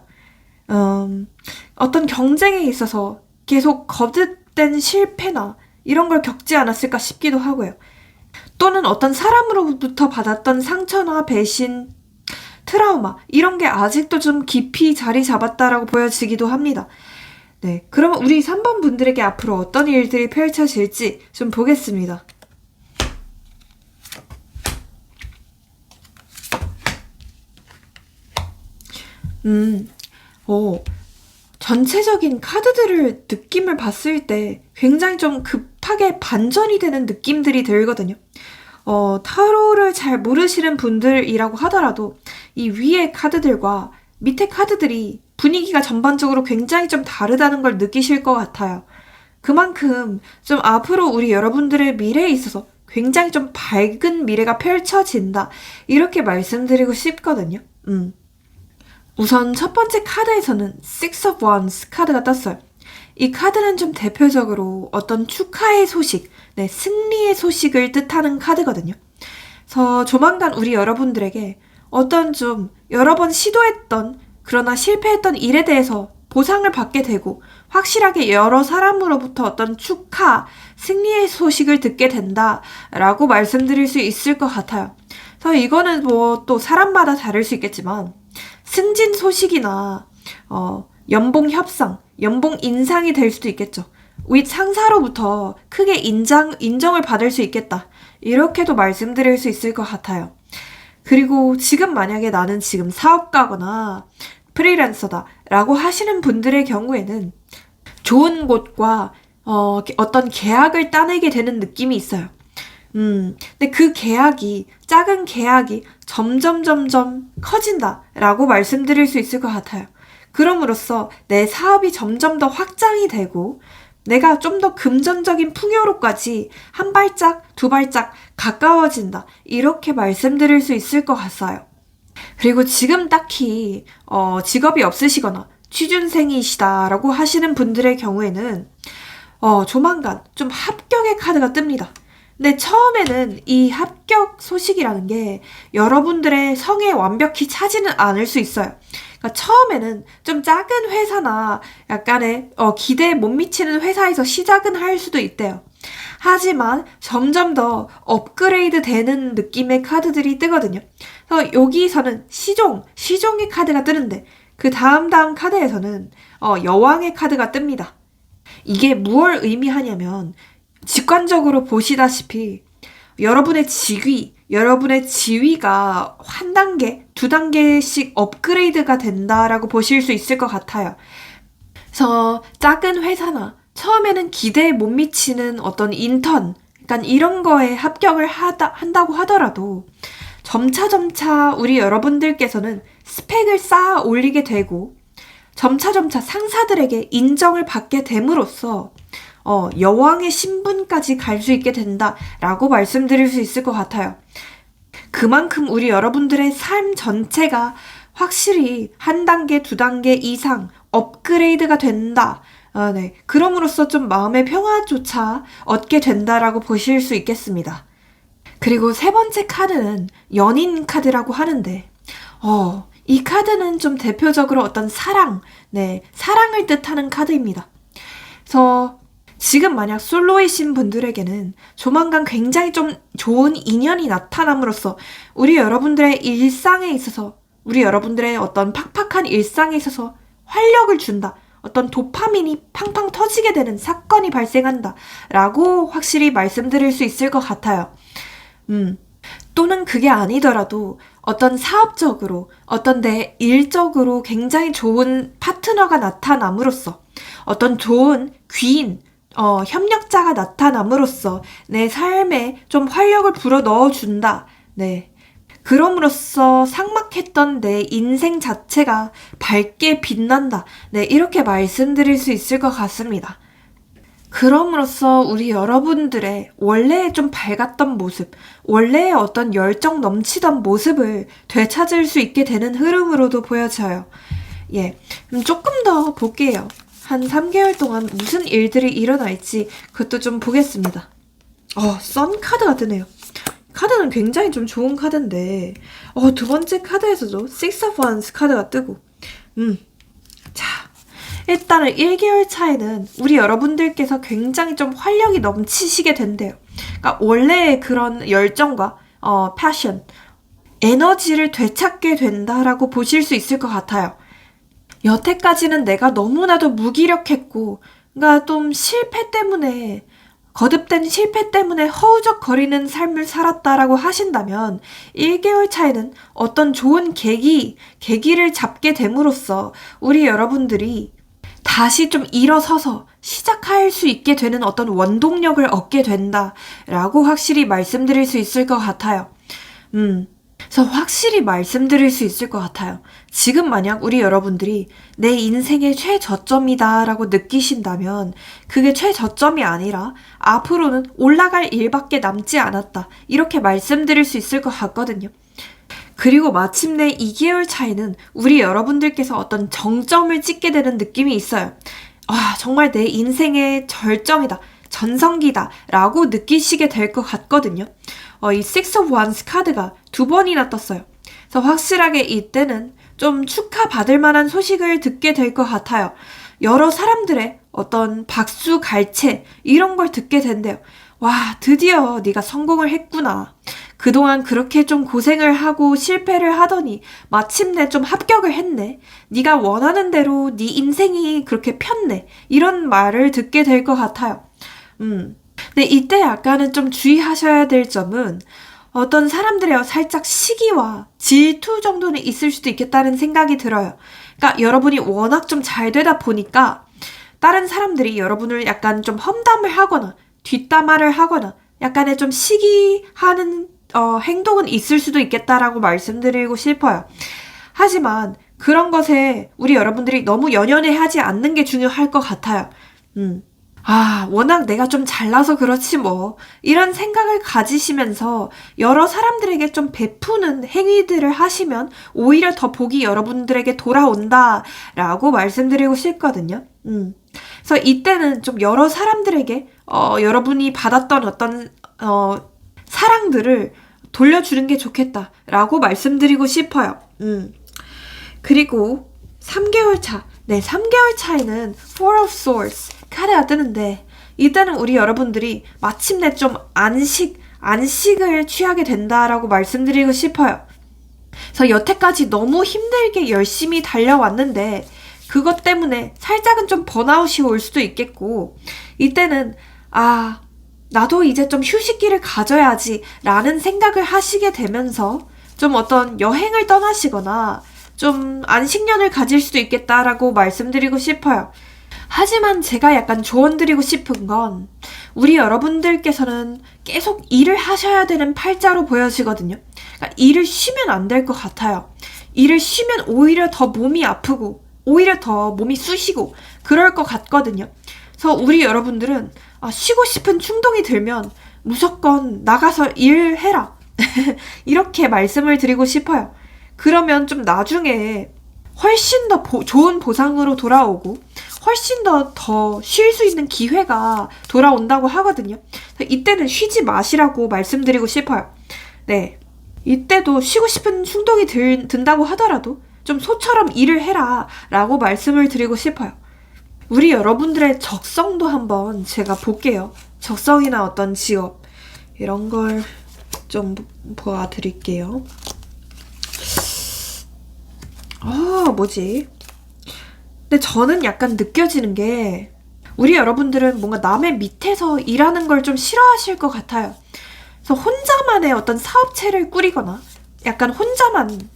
어떤 경쟁에 있어서 계속 거듭된 실패나 이런 걸 겪지 않았을까 싶기도 하고요. 또는 어떤 사람으로부터 받았던 상처나 배신, 트라우마 이런 게 아직도 좀 깊이 자리 잡았다라고 보여지기도 합니다. 네, 그러면 우리 3번 분들에게 앞으로 어떤 일들이 펼쳐질지 좀 보겠습니다. 전체적인 카드들을 느낌을 봤을 때 굉장히 좀 급하게 반전이 되는 느낌들이 들거든요. 타로를 잘 모르시는 분들이라고 하더라도 이 위에 카드들과 밑에 카드들이 분위기가 전반적으로 굉장히 좀 다르다는 걸 느끼실 것 같아요. 그만큼 좀 앞으로 우리 여러분들의 미래에 있어서 굉장히 좀 밝은 미래가 펼쳐진다. 이렇게 말씀드리고 싶거든요. 우선 첫 번째 카드에서는 Six of Wands 카드가 떴어요. 이 카드는 좀 대표적으로 어떤 축하의 소식, 네, 승리의 소식을 뜻하는 카드거든요. 그래서 조만간 우리 여러분들에게 어떤 좀 여러 번 시도했던 그러나 실패했던 일에 대해서 보상을 받게 되고 확실하게 여러 사람으로부터 어떤 축하, 승리의 소식을 듣게 된다라고 말씀드릴 수 있을 것 같아요. 그래서 이거는 뭐 또 사람마다 다를 수 있겠지만 승진 소식이나 연봉 협상, 연봉 인상이 될 수도 있겠죠. 윗 상사로부터 크게 인정을 받을 수 있겠다. 이렇게도 말씀드릴 수 있을 것 같아요. 그리고 지금 만약에 나는 지금 사업가거나 프리랜서다 라고 하시는 분들의 경우에는 좋은 곳과 어떤 계약을 따내게 되는 느낌이 있어요. 근데 그 작은 계약이 점점 커진다라고 말씀드릴 수 있을 것 같아요. 그럼으로써 내 사업이 점점 더 확장이 되고 내가 좀 더 금전적인 풍요로까지 한 발짝, 두 발짝 가까워진다. 이렇게 말씀드릴 수 있을 것 같아요. 그리고 지금 딱히 직업이 없으시거나 취준생이시다라고 하시는 분들의 경우에는 조만간 좀 합격의 카드가 뜹니다. 근데 처음에는 이 합격 소식이라는 게 여러분들의 성에 완벽히 차지는 않을 수 있어요. 그러니까 처음에는 좀 작은 회사나 약간의 기대에 못 미치는 회사에서 시작은 할 수도 있대요. 하지만 점점 더 업그레이드 되는 느낌의 카드들이 뜨거든요. 그래서 여기서는 시종의 카드가 뜨는데 그 다음 카드에서는 여왕의 카드가 뜹니다. 이게 무엇을 의미하냐면 직관적으로 보시다시피 여러분의 지위가 한 단계, 두 단계씩 업그레이드가 된다라고 보실 수 있을 것 같아요. 그래서 작은 회사나 처음에는 기대에 못 미치는 어떤 인턴, 그러니까 이런 거에 합격을 한다고 하더라도 점차 우리 여러분들께서는 스펙을 쌓아 올리게 되고 점차 상사들에게 인정을 받게 됨으로써 여왕의 신분까지 갈 수 있게 된다라고 말씀드릴 수 있을 것 같아요. 그만큼 우리 여러분들의 삶 전체가 확실히 한 단계, 두 단계 이상 업그레이드가 된다. 네. 그럼으로써 좀 마음의 평화조차 얻게 된다라고 보실 수 있겠습니다. 그리고 세 번째 카드는 연인 카드라고 하는데, 이 카드는 좀 대표적으로 어떤 사랑을 뜻하는 카드입니다. 그래서 지금 만약 솔로이신 분들에게는 조만간 굉장히 좀 좋은 인연이 나타남으로써 우리 여러분들의 일상에 있어서 우리 여러분들의 어떤 팍팍한 일상에 있어서 활력을 준다. 어떤 도파민이 팡팡 터지게 되는 사건이 발생한다. 라고 확실히 말씀드릴 수 있을 것 같아요. 또는 그게 아니더라도 어떤 사업적으로, 어떤 내 일적으로 굉장히 좋은 파트너가 나타남으로써, 어떤 좋은 귀인, 협력자가 나타남으로써 내 삶에 좀 활력을 불어 넣어준다. 네. 그럼으로써 삭막했던 내 인생 자체가 밝게 빛난다. 네, 이렇게 말씀드릴 수 있을 것 같습니다. 그럼으로써 우리 여러분들의 원래 좀 밝았던 모습, 원래의 어떤 열정 넘치던 모습을 되찾을 수 있게 되는 흐름으로도 보여져요. 예, 그럼 조금 더 볼게요. 한 3개월 동안 무슨 일들이 일어날지 그것도 좀 보겠습니다. 선 카드가 뜨네요. 카드는 굉장히 좀 좋은 카드인데 두 번째 카드에서도 Six of Wands 카드가 뜨고 자, 일단은 1개월 차에는 우리 여러분들께서 굉장히 좀 활력이 넘치시게 된대요. 그러니까 원래의 그런 열정과 패션, 에너지를 되찾게 된다라고 보실 수 있을 것 같아요. 여태까지는 내가 너무나도 무기력했고, 그러니까 좀 거듭된 실패 때문에 허우적거리는 삶을 살았다라고 하신다면 1개월 차에는 어떤 좋은 계기를 잡게 됨으로써 우리 여러분들이 다시 좀 일어서서 시작할 수 있게 되는 어떤 원동력을 얻게 된다라고 확실히 말씀드릴 수 있을 것 같아요. 그래서 확실히 말씀드릴 수 있을 것 같아요. 지금 만약 우리 여러분들이 내 인생의 최저점이다라고 느끼신다면 그게 최저점이 아니라 앞으로는 올라갈 일밖에 남지 않았다. 이렇게 말씀드릴 수 있을 것 같거든요. 그리고 마침내 2개월 차에는 우리 여러분들께서 어떤 정점을 찍게 되는 느낌이 있어요. 정말 내 인생의 절정이다. 전성기다. 라고 느끼시게 될 것 같거든요. 이 Six of Wands 카드가 2번이나 떴어요. 그래서 확실하게 이때는 좀 축하받을 만한 소식을 듣게 될 것 같아요. 여러 사람들의 어떤 박수, 갈채 이런 걸 듣게 된대요. 와, 드디어 네가 성공을 했구나. 그동안 그렇게 좀 고생을 하고 실패를 하더니 마침내 좀 합격을 했네. 네가 원하는 대로 네 인생이 그렇게 폈네. 이런 말을 듣게 될 것 같아요. 근데 이때 약간은 좀 주의하셔야 될 점은 어떤 사람들의 살짝 시기와 질투 정도는 있을 수도 있겠다는 생각이 들어요. 그러니까 여러분이 워낙 좀 잘 되다 보니까 다른 사람들이 여러분을 약간 좀 험담을 하거나 뒷담화를 하거나 약간의 좀 시기하는 행동은 있을 수도 있겠다라고 말씀드리고 싶어요. 하지만 그런 것에 우리 여러분들이 너무 연연해하지 않는 게 중요할 것 같아요. 워낙 내가 좀 잘나서 그렇지 뭐. 이런 생각을 가지시면서 여러 사람들에게 좀 베푸는 행위들을 하시면 오히려 더 복이 여러분들에게 돌아온다라고 말씀드리고 싶거든요. 그래서 이때는 좀 여러 사람들에게 여러분이 받았던 어떤 사랑들을 돌려주는 게 좋겠다라고 말씀드리고 싶어요. 그리고 3개월 차. 네, 3개월 차에는 Four of Swords 카드가 뜨는데 이때는 우리 여러분들이 마침내 좀 안식을 취하게 된다라고 말씀드리고 싶어요. 그래서 여태까지 너무 힘들게 열심히 달려왔는데 그것 때문에 살짝은 좀 번아웃이 올 수도 있겠고 이때는 나도 이제 좀 휴식기를 가져야지 라는 생각을 하시게 되면서 좀 어떤 여행을 떠나시거나 좀 안식년을 가질 수도 있겠다라고 말씀드리고 싶어요. 하지만 제가 약간 조언드리고 싶은 건 우리 여러분들께서는 계속 일을 하셔야 되는 팔자로 보여지거든요. 그러니까 일을 쉬면 안 될 것 같아요. 일을 쉬면 오히려 더 몸이 아프고 오히려 더 몸이 쑤시고 그럴 것 같거든요. 그래서 우리 여러분들은 쉬고 싶은 충동이 들면 무조건 나가서 일해라. 이렇게 말씀을 드리고 싶어요. 그러면 좀 나중에 훨씬 더 좋은 보상으로 돌아오고 훨씬 더 쉴 수 있는 기회가 돌아온다고 하거든요. 이때는 쉬지 마시라고 말씀드리고 싶어요. 네, 이때도 쉬고 싶은 충동이 든다고 하더라도 좀 소처럼 일을 해라 라고 말씀을 드리고 싶어요. 우리 여러분들의 적성도 한번 제가 볼게요. 적성이나 어떤 직업 이런 걸 좀 보아드릴게요. 뭐지? 근데 저는 약간 느껴지는 게 우리 여러분들은 뭔가 남의 밑에서 일하는 걸 좀 싫어하실 것 같아요. 그래서 혼자만의 어떤 사업체를 꾸리거나 약간 혼자만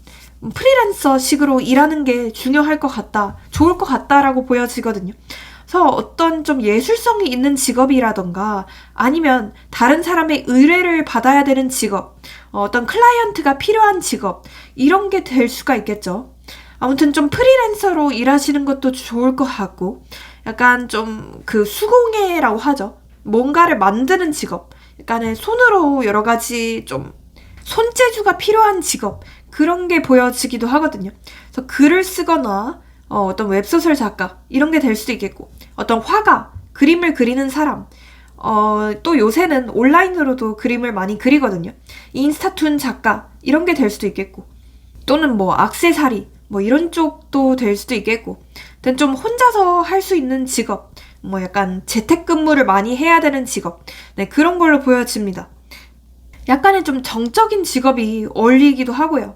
프리랜서식으로 일하는 게 중요할 것 같다, 좋을 것 같다라고 보여지거든요. 그래서 어떤 좀 예술성이 있는 직업이라던가 아니면 다른 사람의 의뢰를 받아야 되는 직업, 어떤 클라이언트가 필요한 직업, 이런 게 될 수가 있겠죠. 아무튼 좀 프리랜서로 일하시는 것도 좋을 것 같고, 약간 좀 그 수공예라고 하죠. 뭔가를 만드는 직업, 약간의 손으로 여러 가지 좀 손재주가 필요한 직업, 그런 게 보여지기도 하거든요. 그래서 글을 쓰거나 어떤 웹소설 작가 이런 게 될 수도 있겠고, 어떤 화가, 그림을 그리는 사람, 또 요새는 온라인으로도 그림을 많이 그리거든요. 인스타툰 작가 이런 게 될 수도 있겠고, 또는 뭐 액세서리 뭐 이런 쪽도 될 수도 있겠고, 좀 혼자서 할 수 있는 직업, 뭐 약간 재택근무를 많이 해야 되는 직업, 네, 그런 걸로 보여집니다. 약간의 좀 정적인 직업이 어울리기도 하고요.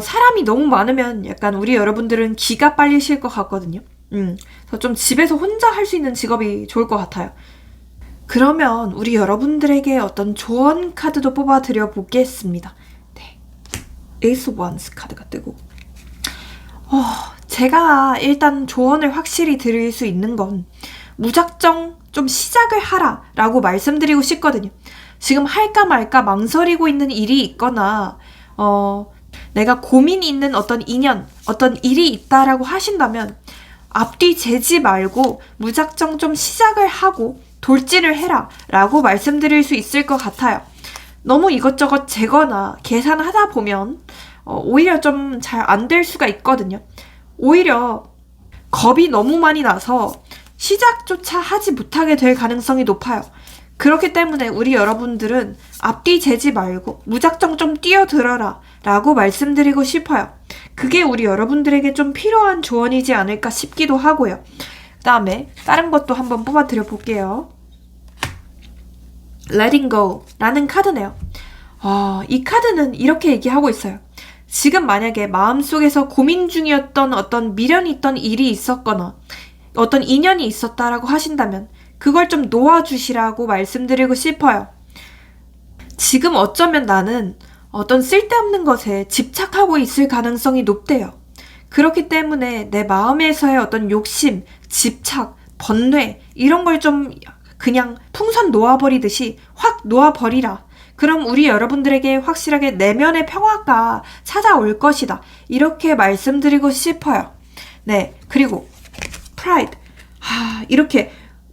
사람이 너무 많으면 약간 우리 여러분들은 기가 빨리실 것 같거든요. 그래서 좀 집에서 혼자 할 수 있는 직업이 좋을 것 같아요. 그러면 우리 여러분들에게 어떤 조언 카드도 뽑아 드려 보겠습니다. 네. 에이스 오브 원스 카드가 뜨고, 제가 일단 조언을 확실히 드릴 수 있는 건 무작정 좀 시작을 하라 라고 말씀드리고 싶거든요. 지금 할까 말까 망설이고 있는 일이 있거나 내가 고민이 있는 어떤 인연, 어떤 일이 있다라고 하신다면 앞뒤 재지 말고 무작정 좀 시작을 하고 돌진을 해라 라고 말씀드릴 수 있을 것 같아요. 너무 이것저것 재거나 계산하다 보면 오히려 좀 잘 안 될 수가 있거든요. 오히려 겁이 너무 많이 나서 시작조차 하지 못하게 될 가능성이 높아요. 그렇기 때문에 우리 여러분들은 앞뒤 재지 말고 무작정 좀 뛰어들어라 라고 말씀드리고 싶어요. 그게 우리 여러분들에게 좀 필요한 조언이지 않을까 싶기도 하고요. 그 다음에 다른 것도 한번 뽑아 드려 볼게요. Letting go 라는 카드네요. 이 카드는 이렇게 얘기하고 있어요. 지금 만약에 마음속에서 고민 중이었던 어떤 미련이 있던 일이 있었거나 어떤 인연이 있었다라고 하신다면 그걸 좀 놓아주시라고 말씀드리고 싶어요. 지금 어쩌면 나는 어떤 쓸데없는 것에 집착하고 있을 가능성이 높대요. 그렇기 때문에 내 마음에서의 어떤 욕심, 집착, 번뇌 이런 걸 좀 그냥 풍선 놓아버리듯이 확 놓아버리라. 그럼 우리 여러분들에게 확실하게 내면의 평화가 찾아올 것이다. 이렇게 말씀드리고 싶어요. 네, 그리고 프라이드. 이렇게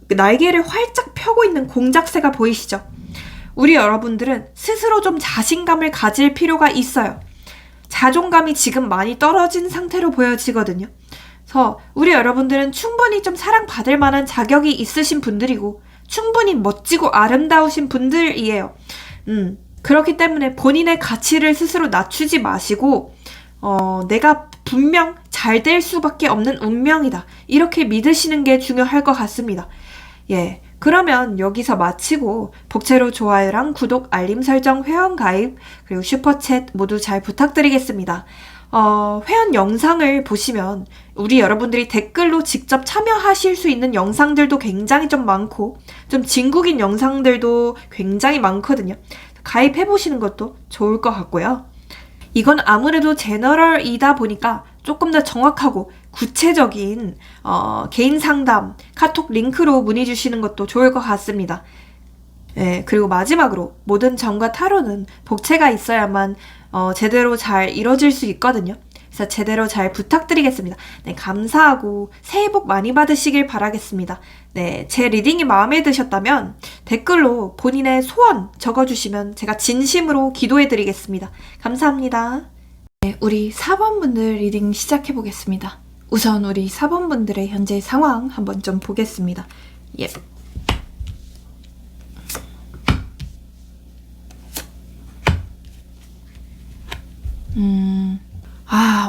날개를 활짝 펴고 있는 공작새가 보이시죠? 우리 여러분들은 스스로 좀 자신감을 가질 필요가 있어요. 자존감이 지금 많이 떨어진 상태로 보여지거든요. 그래서 우리 여러분들은 충분히 좀 사랑받을 만한 자격이 있으신 분들이고 충분히 멋지고 아름다우신 분들이에요. 그렇기 때문에 본인의 가치를 스스로 낮추지 마시고 내가 분명 잘 될 수밖에 없는 운명이다. 이렇게 믿으시는 게 중요할 것 같습니다. 예, 그러면 여기서 마치고 복채로 좋아요랑 구독, 알림 설정, 회원 가입, 그리고 슈퍼챗 모두 잘 부탁드리겠습니다. 회원 영상을 보시면 우리 여러분들이 댓글로 직접 참여하실 수 있는 영상들도 굉장히 좀 많고 좀 진국인 영상들도 굉장히 많거든요. 가입해보시는 것도 좋을 것 같고요. 이건 아무래도 제너럴이다 보니까 조금 더 정확하고 구체적인 개인 상담, 카톡 링크로 문의 주시는 것도 좋을 것 같습니다. 네, 그리고 마지막으로 모든 점과 타로는 복채가 있어야만 제대로 잘 이뤄질 수 있거든요. 그래서 제대로 잘 부탁드리겠습니다. 네, 감사하고 새해 복 많이 받으시길 바라겠습니다. 네, 제 리딩이 마음에 드셨다면 댓글로 본인의 소원 적어주시면 제가 진심으로 기도해드리겠습니다. 감사합니다. 네, 우리 4번 분들 리딩 시작해보겠습니다. 우선 우리 4번 분들의 현재 상황 한번 좀 보겠습니다. 예.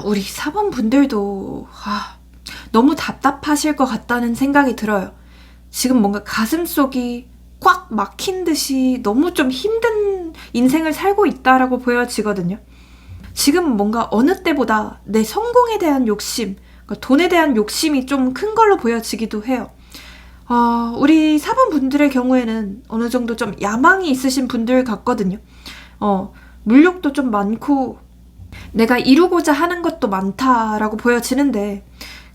우리 4번 분들도 너무 답답하실 것 같다는 생각이 들어요. 지금 뭔가 가슴속이 꽉 막힌 듯이 너무 좀 힘든 인생을 살고 있다라고 보여지거든요. 지금 뭔가 어느 때보다 내 성공에 대한 욕심, 그러니까 돈에 대한 욕심이 좀 큰 걸로 보여지기도 해요. 우리 4번 분들의 경우에는 어느 정도 좀 야망이 있으신 분들 같거든요. 물욕도 좀 많고 내가 이루고자 하는 것도 많다라고 보여지는데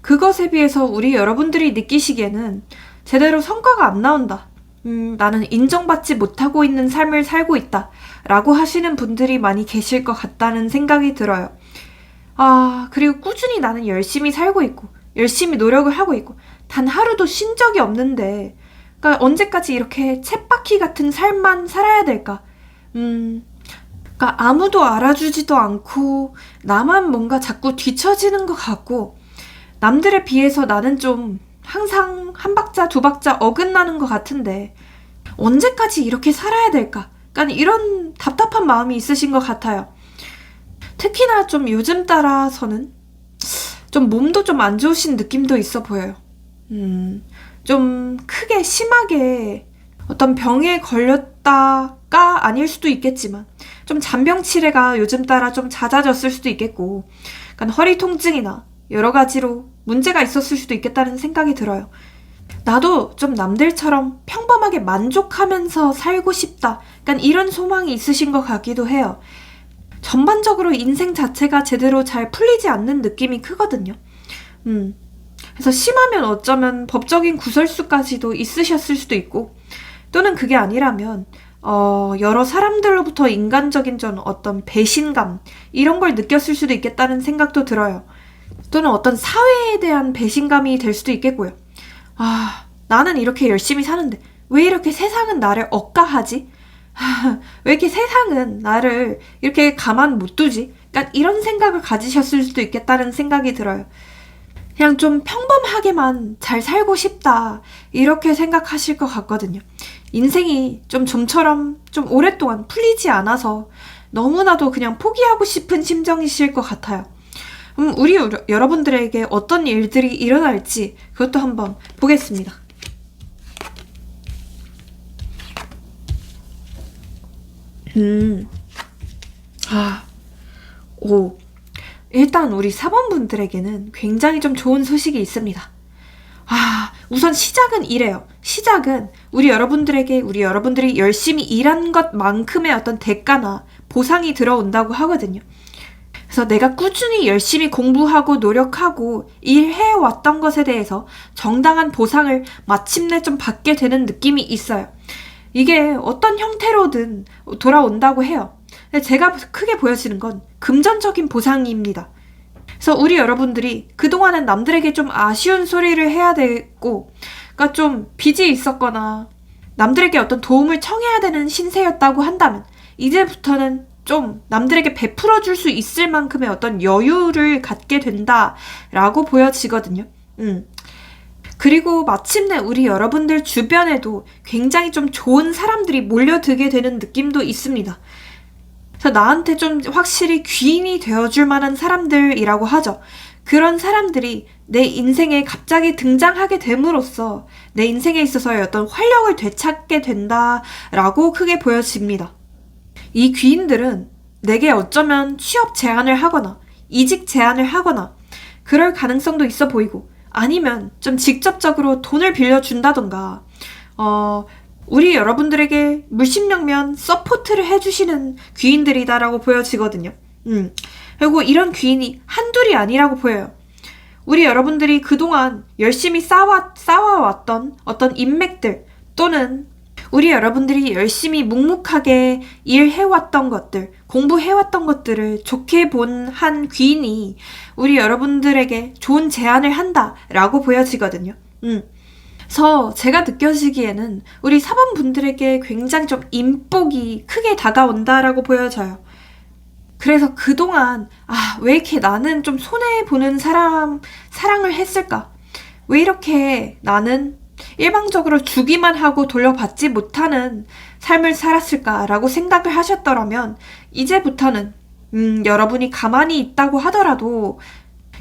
그것에 비해서 우리 여러분들이 느끼시기에는 제대로 성과가 안 나온다. 나는 인정받지 못하고 있는 삶을 살고 있다. 라고 하시는 분들이 많이 계실 것 같다는 생각이 들어요. 그리고 꾸준히 나는 열심히 살고 있고, 열심히 노력을 하고 있고, 단 하루도 쉰 적이 없는데, 그러니까 언제까지 이렇게 쳇바퀴 같은 삶만 살아야 될까? 그러니까 아무도 알아주지도 않고, 나만 뭔가 자꾸 뒤처지는 것 같고, 남들에 비해서 나는 좀 항상 한 박자, 두 박자 어긋나는 것 같은데, 언제까지 이렇게 살아야 될까? 그러니까 이런 답답한 마음이 있으신 것 같아요. 특히나 좀 요즘 따라서는 좀 몸도 좀 안 좋으신 느낌도 있어 보여요. 좀 크게 심하게 어떤 병에 걸렸다가 아닐 수도 있겠지만 좀 잔병 치레가 요즘 따라 좀 잦아졌을 수도 있겠고 그러니까 허리 통증이나 여러 가지로 문제가 있었을 수도 있겠다는 생각이 들어요. 나도 좀 남들처럼 평범하게 만족하면서 살고 싶다. 그러니까 이런 소망이 있으신 것 같기도 해요. 전반적으로 인생 자체가 제대로 잘 풀리지 않는 느낌이 크거든요. 그래서 심하면 어쩌면 법적인 구설수까지도 있으셨을 수도 있고 또는 그게 아니라면 여러 사람들로부터 인간적인 전 어떤 배신감 이런 걸 느꼈을 수도 있겠다는 생각도 들어요. 또는 어떤 사회에 대한 배신감이 될 수도 있겠고요. 나는 이렇게 열심히 사는데 왜 이렇게 세상은 나를 억까하지? 왜 이렇게 세상은 나를 이렇게 가만 못 두지? 그러니까 이런 생각을 가지셨을 수도 있겠다는 생각이 들어요. 그냥 좀 평범하게만 잘 살고 싶다 이렇게 생각하실 것 같거든요. 인생이 좀 좀처럼 좀 오랫동안 풀리지 않아서 너무나도 그냥 포기하고 싶은 심정이실 것 같아요. 우리 여러분들에게 어떤 일들이 일어날지 그것도 한번 보겠습니다. 일단 우리 사범분들에게는 굉장히 좀 좋은 소식이 있습니다. 우선 시작은 이래요. 시작은 우리 여러분들이 열심히 일한 것만큼의 어떤 대가나 보상이 들어온다고 하거든요. 그래서 내가 꾸준히 열심히 공부하고 노력하고 일해왔던 것에 대해서 정당한 보상을 마침내 좀 받게 되는 느낌이 있어요. 이게 어떤 형태로든 돌아온다고 해요. 제가 크게 보여지는 건 금전적인 보상입니다. 그래서 우리 여러분들이 그동안은 남들에게 좀 아쉬운 소리를 해야 되고, 그러니까 좀 빚이 있었거나 남들에게 어떤 도움을 청해야 되는 신세였다고 한다면 이제부터는 좀 남들에게 베풀어 줄 수 있을 만큼의 어떤 여유를 갖게 된다라고 보여지거든요. 그리고 마침내 우리 여러분들 주변에도 굉장히 좀 좋은 사람들이 몰려들게 되는 느낌도 있습니다. 그래서 나한테 좀 확실히 귀인이 되어줄 만한 사람들이라고 하죠. 그런 사람들이 내 인생에 갑자기 등장하게 됨으로써 내 인생에 있어서의 어떤 활력을 되찾게 된다라고 크게 보여집니다. 이 귀인들은 내게 어쩌면 취업 제안을 하거나 이직 제안을 하거나 그럴 가능성도 있어 보이고 아니면 좀 직접적으로 돈을 빌려준다던가 우리 여러분들에게 물심양면 서포트를 해주시는 귀인들이다라고 보여지거든요. 그리고 이런 귀인이 한둘이 아니라고 보여요. 우리 여러분들이 그동안 열심히 쌓아왔던 어떤 인맥들 또는 우리 여러분들이 열심히 묵묵하게 일해왔던 것들, 공부해왔던 것들을 좋게 본 한 귀인이 우리 여러분들에게 좋은 제안을 한다라고 보여지거든요. 그래서 제가 느껴지기에는 우리 사범분들에게 굉장히 좀 인복이 크게 다가온다라고 보여져요. 그래서 그동안 왜 이렇게 나는 좀 손해보는 사랑을 했을까? 왜 이렇게 나는 일방적으로 주기만 하고 돌려받지 못하는 삶을 살았을까라고 생각을 하셨더라면 이제부터는 여러분이 가만히 있다고 하더라도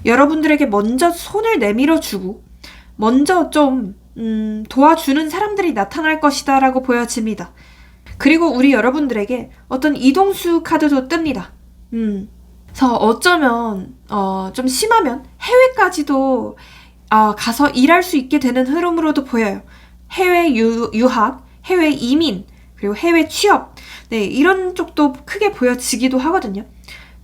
여러분들에게 먼저 손을 내밀어주고 먼저 좀 도와주는 사람들이 나타날 것이다 라고 보여집니다. 그리고 우리 여러분들에게 어떤 이동수 카드도 뜹니다. 그래서 어쩌면 좀 심하면 해외까지도 가서 일할 수 있게 되는 흐름으로도 보여요. 해외 유학, 해외 이민, 그리고 해외 취업 이런 쪽도 크게 보여지기도 하거든요.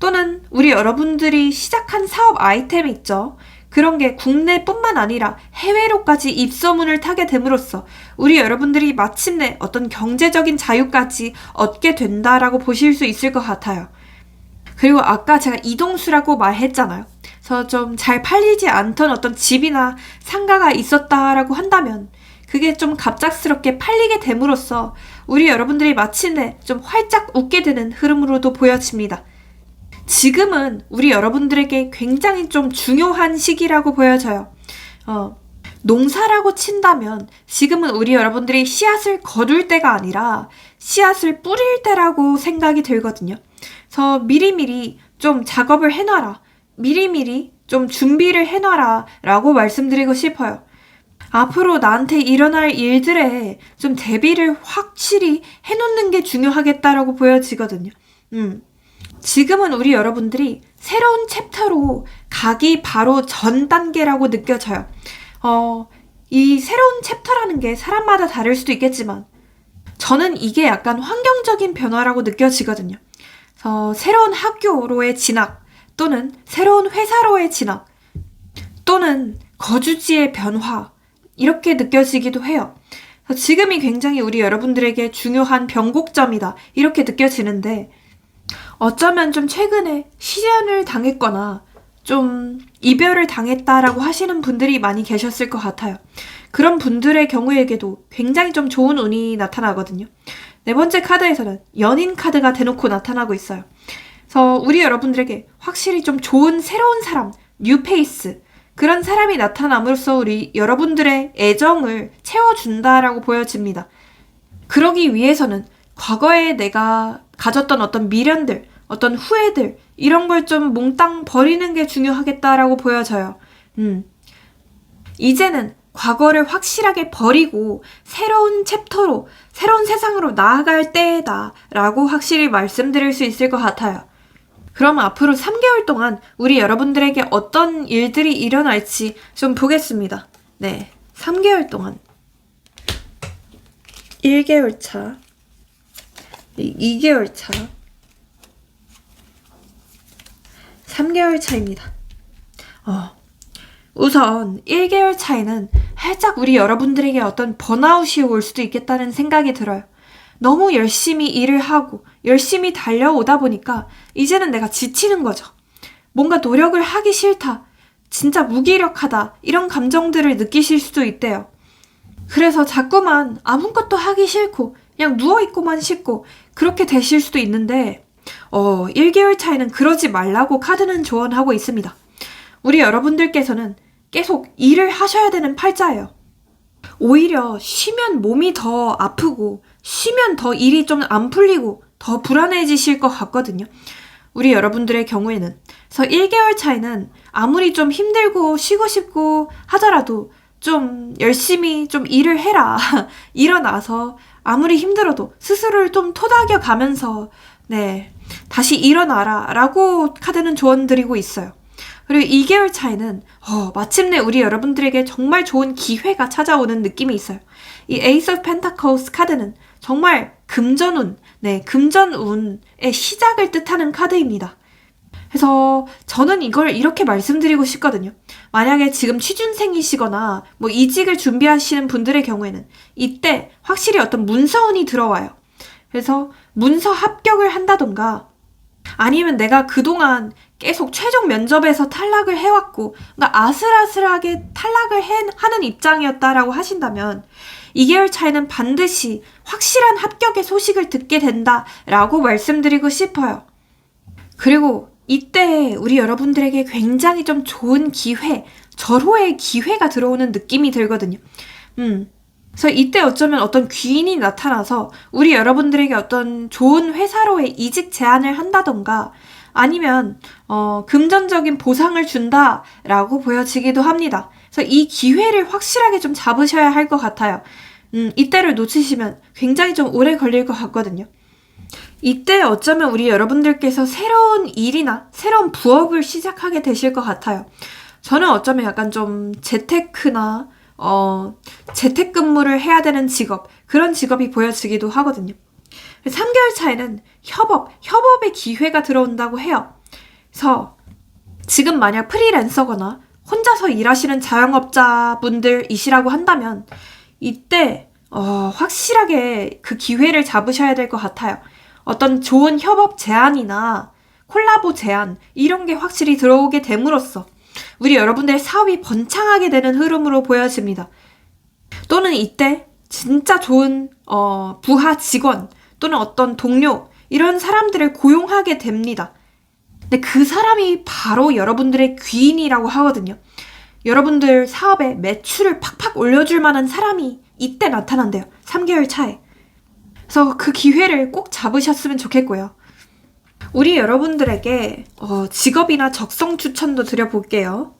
또는 우리 여러분들이 시작한 사업 아이템이 있죠. 그런 게 국내뿐만 아니라 해외로까지 입소문을 타게 됨으로써 우리 여러분들이 마침내 어떤 경제적인 자유까지 얻게 된다라고 보실 수 있을 것 같아요. 그리고 아까 제가 이동수라고 말했잖아요. 그래서 좀 잘 팔리지 않던 어떤 집이나 상가가 있었다라고 한다면 그게 좀 갑작스럽게 팔리게 됨으로써 우리 여러분들이 마침내 좀 활짝 웃게 되는 흐름으로도 보여집니다. 지금은 우리 여러분들에게 굉장히 좀 중요한 시기라고 보여져요. 농사라고 친다면 지금은 우리 여러분들이 씨앗을 거둘 때가 아니라 씨앗을 뿌릴 때라고 생각이 들거든요. 그래서 미리미리 좀 작업을 해놔라. 미리미리 좀 준비를 해놔라 라고 말씀드리고 싶어요. 앞으로 나한테 일어날 일들에 좀 대비를 확실히 해놓는 게 중요하겠다라고 보여지거든요. 지금은 우리 여러분들이 새로운 챕터로 가기 바로 전 단계라고 느껴져요. 이 새로운 챕터라는 게 사람마다 다를 수도 있겠지만 저는 이게 약간 환경적인 변화라고 느껴지거든요. 새로운 학교로의 진학 또는 새로운 회사로의 진학 또는 거주지의 변화 이렇게 느껴지기도 해요. 지금이 굉장히 우리 여러분들에게 중요한 변곡점이다 이렇게 느껴지는데 어쩌면 좀 최근에 시련을 당했거나 좀 이별을 당했다라고 하시는 분들이 많이 계셨을 것 같아요. 그런 분들의 경우에게도 굉장히 좀 좋은 운이 나타나거든요. 네 번째 카드에서는 연인 카드가 대놓고 나타나고 있어요. 그래서 우리 여러분들에게 확실히 좀 좋은 새로운 사람, 뉴페이스 그런 사람이 나타남으로써 우리 여러분들의 애정을 채워준다라고 보여집니다. 그러기 위해서는 과거에 내가 가졌던 어떤 미련들, 어떤 후회들 이런 걸 좀 몽땅 버리는 게 중요하겠다라고 보여져요. 이제는 과거를 확실하게 버리고 새로운 챕터로, 새로운 세상으로 나아갈 때다 라고 확실히 말씀드릴 수 있을 것 같아요. 그럼 앞으로 3개월 동안 우리 여러분들에게 어떤 일들이 일어날지 좀 보겠습니다. 네, 3개월 동안 1개월 차, 2개월 차, 3개월 차입니다. 우선 1개월 차에는 살짝 우리 여러분들에게 어떤 번아웃이 올 수도 있겠다는 생각이 들어요. 너무 열심히 일을 하고 열심히 달려오다 보니까 이제는 내가 지치는 거죠. 뭔가 노력을 하기 싫다. 진짜 무기력하다. 이런 감정들을 느끼실 수도 있대요. 그래서 자꾸만 아무것도 하기 싫고 그냥 누워있고만 싶고 그렇게 되실 수도 있는데 1개월 차에는 그러지 말라고 카드는 조언하고 있습니다. 우리 여러분들께서는 계속 일을 하셔야 되는 팔자예요. 오히려 쉬면 몸이 더 아프고 쉬면 더 일이 좀 안 풀리고 더 불안해지실 것 같거든요. 우리 여러분들의 경우에는. 그래서 1개월 차에는 아무리 좀 힘들고 쉬고 싶고 하더라도 좀 열심히 좀 일을 해라. 일어나서 아무리 힘들어도 스스로를 좀 토닥여 가면서 다시 일어나라 라고 카드는 조언 드리고 있어요. 그리고 2개월 차에는 마침내 우리 여러분들에게 정말 좋은 기회가 찾아오는 느낌이 있어요. 이 Ace of Pentacles 카드는 정말 금전운, 금전운의 시작을 뜻하는 카드입니다. 그래서 저는 이걸 이렇게 말씀드리고 싶거든요. 만약에 지금 취준생이시거나 이직을 준비하시는 분들의 경우에는 이때 확실히 어떤 문서운이 들어와요. 그래서 문서 합격을 한다던가 아니면 내가 그동안 계속 최종 면접에서 탈락을 해왔고 아슬아슬하게 탈락을 하는 입장이었다라고 하신다면 2개월 차에는 반드시 확실한 합격의 소식을 듣게 된다라고 말씀드리고 싶어요. 그리고 이때 우리 여러분들에게 굉장히 좀 좋은 기회, 절호의 기회가 들어오는 느낌이 들거든요. 그래서 이때 어쩌면 어떤 귀인이 나타나서 우리 여러분들에게 어떤 좋은 회사로의 이직 제안을 한다던가 아니면 금전적인 보상을 준다라고 보여지기도 합니다. 그래서 이 기회를 확실하게 좀 잡으셔야 할 것 같아요. 이때를 놓치시면 굉장히 좀 오래 걸릴 것 같거든요. 이때 어쩌면 우리 여러분들께서 새로운 일이나 새로운 부업을 시작하게 되실 것 같아요. 저는 어쩌면 약간 좀 재테크나 재택근무를 해야 되는 직업, 그런 직업이 보여지기도 하거든요. 3개월 차에는 협업의 기회가 들어온다고 해요. 그래서 지금 만약 프리랜서거나 혼자서 일하시는 자영업자분들이시라고 한다면 이때 확실하게 그 기회를 잡으셔야 될 것 같아요. 어떤 좋은 협업 제안이나 콜라보 제안 이런 게 확실히 들어오게 됨으로써 우리 여러분들의 사업이 번창하게 되는 흐름으로 보여집니다. 또는 이때 진짜 좋은 부하 직원 또는 어떤 동료 이런 사람들을 고용하게 됩니다. 근데 그 사람이 바로 여러분들의 귀인이라고 하거든요. 여러분들 사업에 매출을 팍팍 올려줄 만한 사람이 이때 나타난대요. 3개월 차에. 그래서 그 기회를 꼭 잡으셨으면 좋겠고요. 우리 여러분들에게 직업이나 적성 추천도 드려볼게요.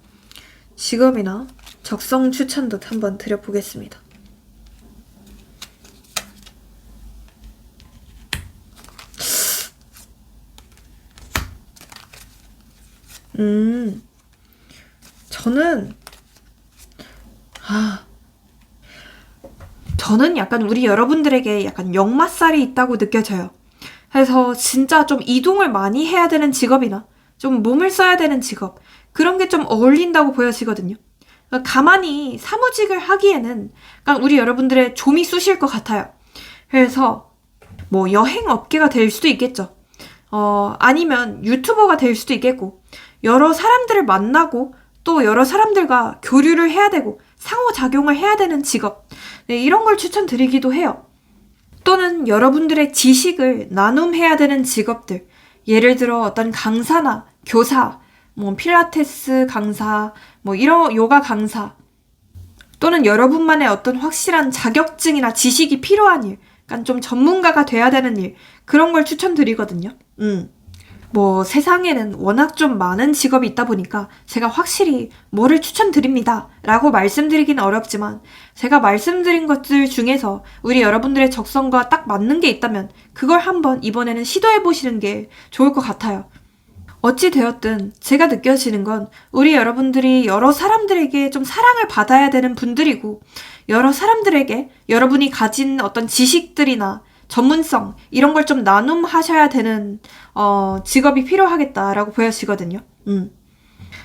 직업이나 적성 추천도 한번 드려보겠습니다. 저는 약간 우리 여러분들에게 약간 역마살이 있다고 느껴져요. 그래서 진짜 좀 이동을 많이 해야 되는 직업이나 좀 몸을 써야 되는 직업 그런 게 좀 어울린다고 보여지거든요. 그러니까 가만히 사무직을 하기에는 약간 우리 여러분들의 좀이 쑤실 것 같아요. 그래서 뭐 여행 업계가 될 수도 있겠죠. 아니면 유튜버가 될 수도 있겠고 여러 사람들을 만나고 또 여러 사람들과 교류를 해야 되고 상호작용을 해야 되는 직업 네, 이런 걸 추천드리기도 해요. 또는 여러분들의 지식을 나눔해야 되는 직업들 예를 들어 어떤 강사나 교사 뭐 필라테스 강사 뭐 이런 요가 강사 또는 여러분만의 어떤 확실한 자격증이나 지식이 필요한 일 약간 좀 전문가가 돼야 되는 일 그런 걸 추천드리거든요. 뭐 세상에는 워낙 좀 많은 직업이 있다 보니까 제가 확실히 뭐를 추천드립니다 라고 말씀드리기는 어렵지만 제가 말씀드린 것들 중에서 우리 여러분들의 적성과 딱 맞는 게 있다면 그걸 한번 이번에는 시도해보시는 게 좋을 것 같아요. 어찌 되었든 제가 느껴지는 건 우리 여러분들이 여러 사람들에게 좀 사랑을 받아야 되는 분들이고 여러 사람들에게 여러분이 가진 어떤 지식들이나 전문성 이런 걸 좀 나눔하셔야 되는 직업이 필요하겠다라고 보여지거든요.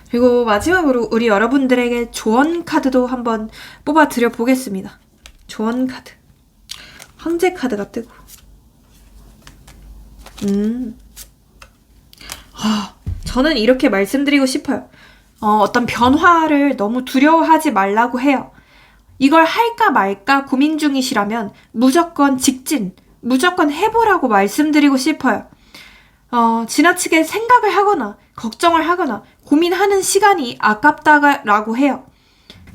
그리고 마지막으로 우리 여러분들에게 조언 카드도 한번 뽑아 드려 보겠습니다. 조언 카드. 황제 카드가 뜨고. 저는 이렇게 말씀드리고 싶어요. 어떤 변화를 너무 두려워하지 말라고 해요. 이걸 할까 말까 고민 중이시라면 무조건 직진, 무조건 해보라고 말씀드리고 싶어요. 지나치게 생각을 하거나 걱정을 하거나 고민하는 시간이 아깝다라고 해요.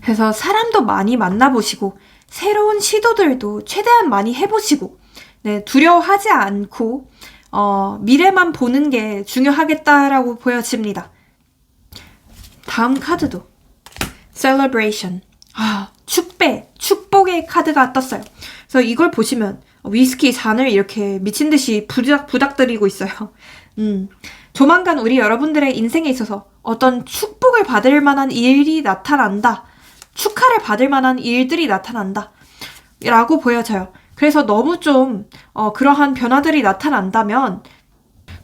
그래서 사람도 많이 만나보시고 새로운 시도들도 최대한 많이 해보시고 네, 두려워하지 않고 미래만 보는 게 중요하겠다라고 보여집니다. 다음 카드도 Celebration. 축복의 카드가 떴어요. 그래서 이걸 보시면 위스키 잔을 이렇게 미친 듯이 부닥부닥거리고 있어요. 조만간 우리 여러분들의 인생에 있어서 어떤 축복을 받을 만한 일이 나타난다. 축하를 받을 만한 일들이 나타난다. 라고 보여져요. 그래서 너무 좀 그러한 변화들이 나타난다면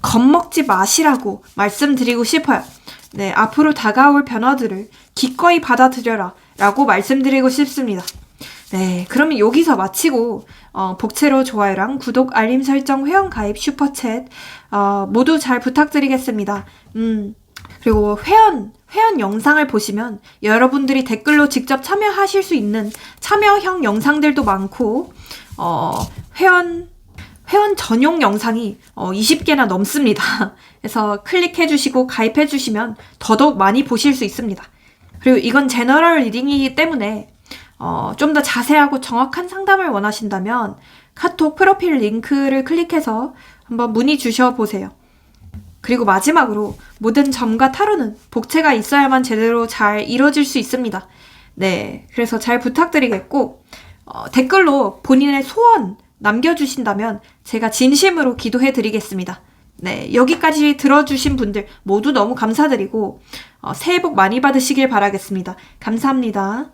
겁먹지 마시라고 말씀드리고 싶어요. 네, 앞으로 다가올 변화들을 기꺼이 받아들여라 라고 말씀드리고 싶습니다. 네, 그러면 여기서 마치고 복채로 좋아요랑 구독, 알림 설정, 회원가입, 슈퍼챗 모두 잘 부탁드리겠습니다. 그리고 회원 영상을 보시면 여러분들이 댓글로 직접 참여하실 수 있는 참여형 영상들도 많고 회원 전용 영상이 20개나 넘습니다. 그래서 클릭해주시고 가입해주시면 더더욱 많이 보실 수 있습니다. 그리고 이건 제너럴 리딩이기 때문에 좀 더 자세하고 정확한 상담을 원하신다면 카톡 프로필 링크를 클릭해서 한번 문의 주셔보세요. 그리고 마지막으로 모든 점과 타로는 복채가 있어야만 제대로 잘 이루어질 수 있습니다. 네, 그래서 잘 부탁드리겠고 댓글로 본인의 소원 남겨주신다면 제가 진심으로 기도해드리겠습니다. 네, 여기까지 들어주신 분들 모두 너무 감사드리고 새해 복 많이 받으시길 바라겠습니다. 감사합니다.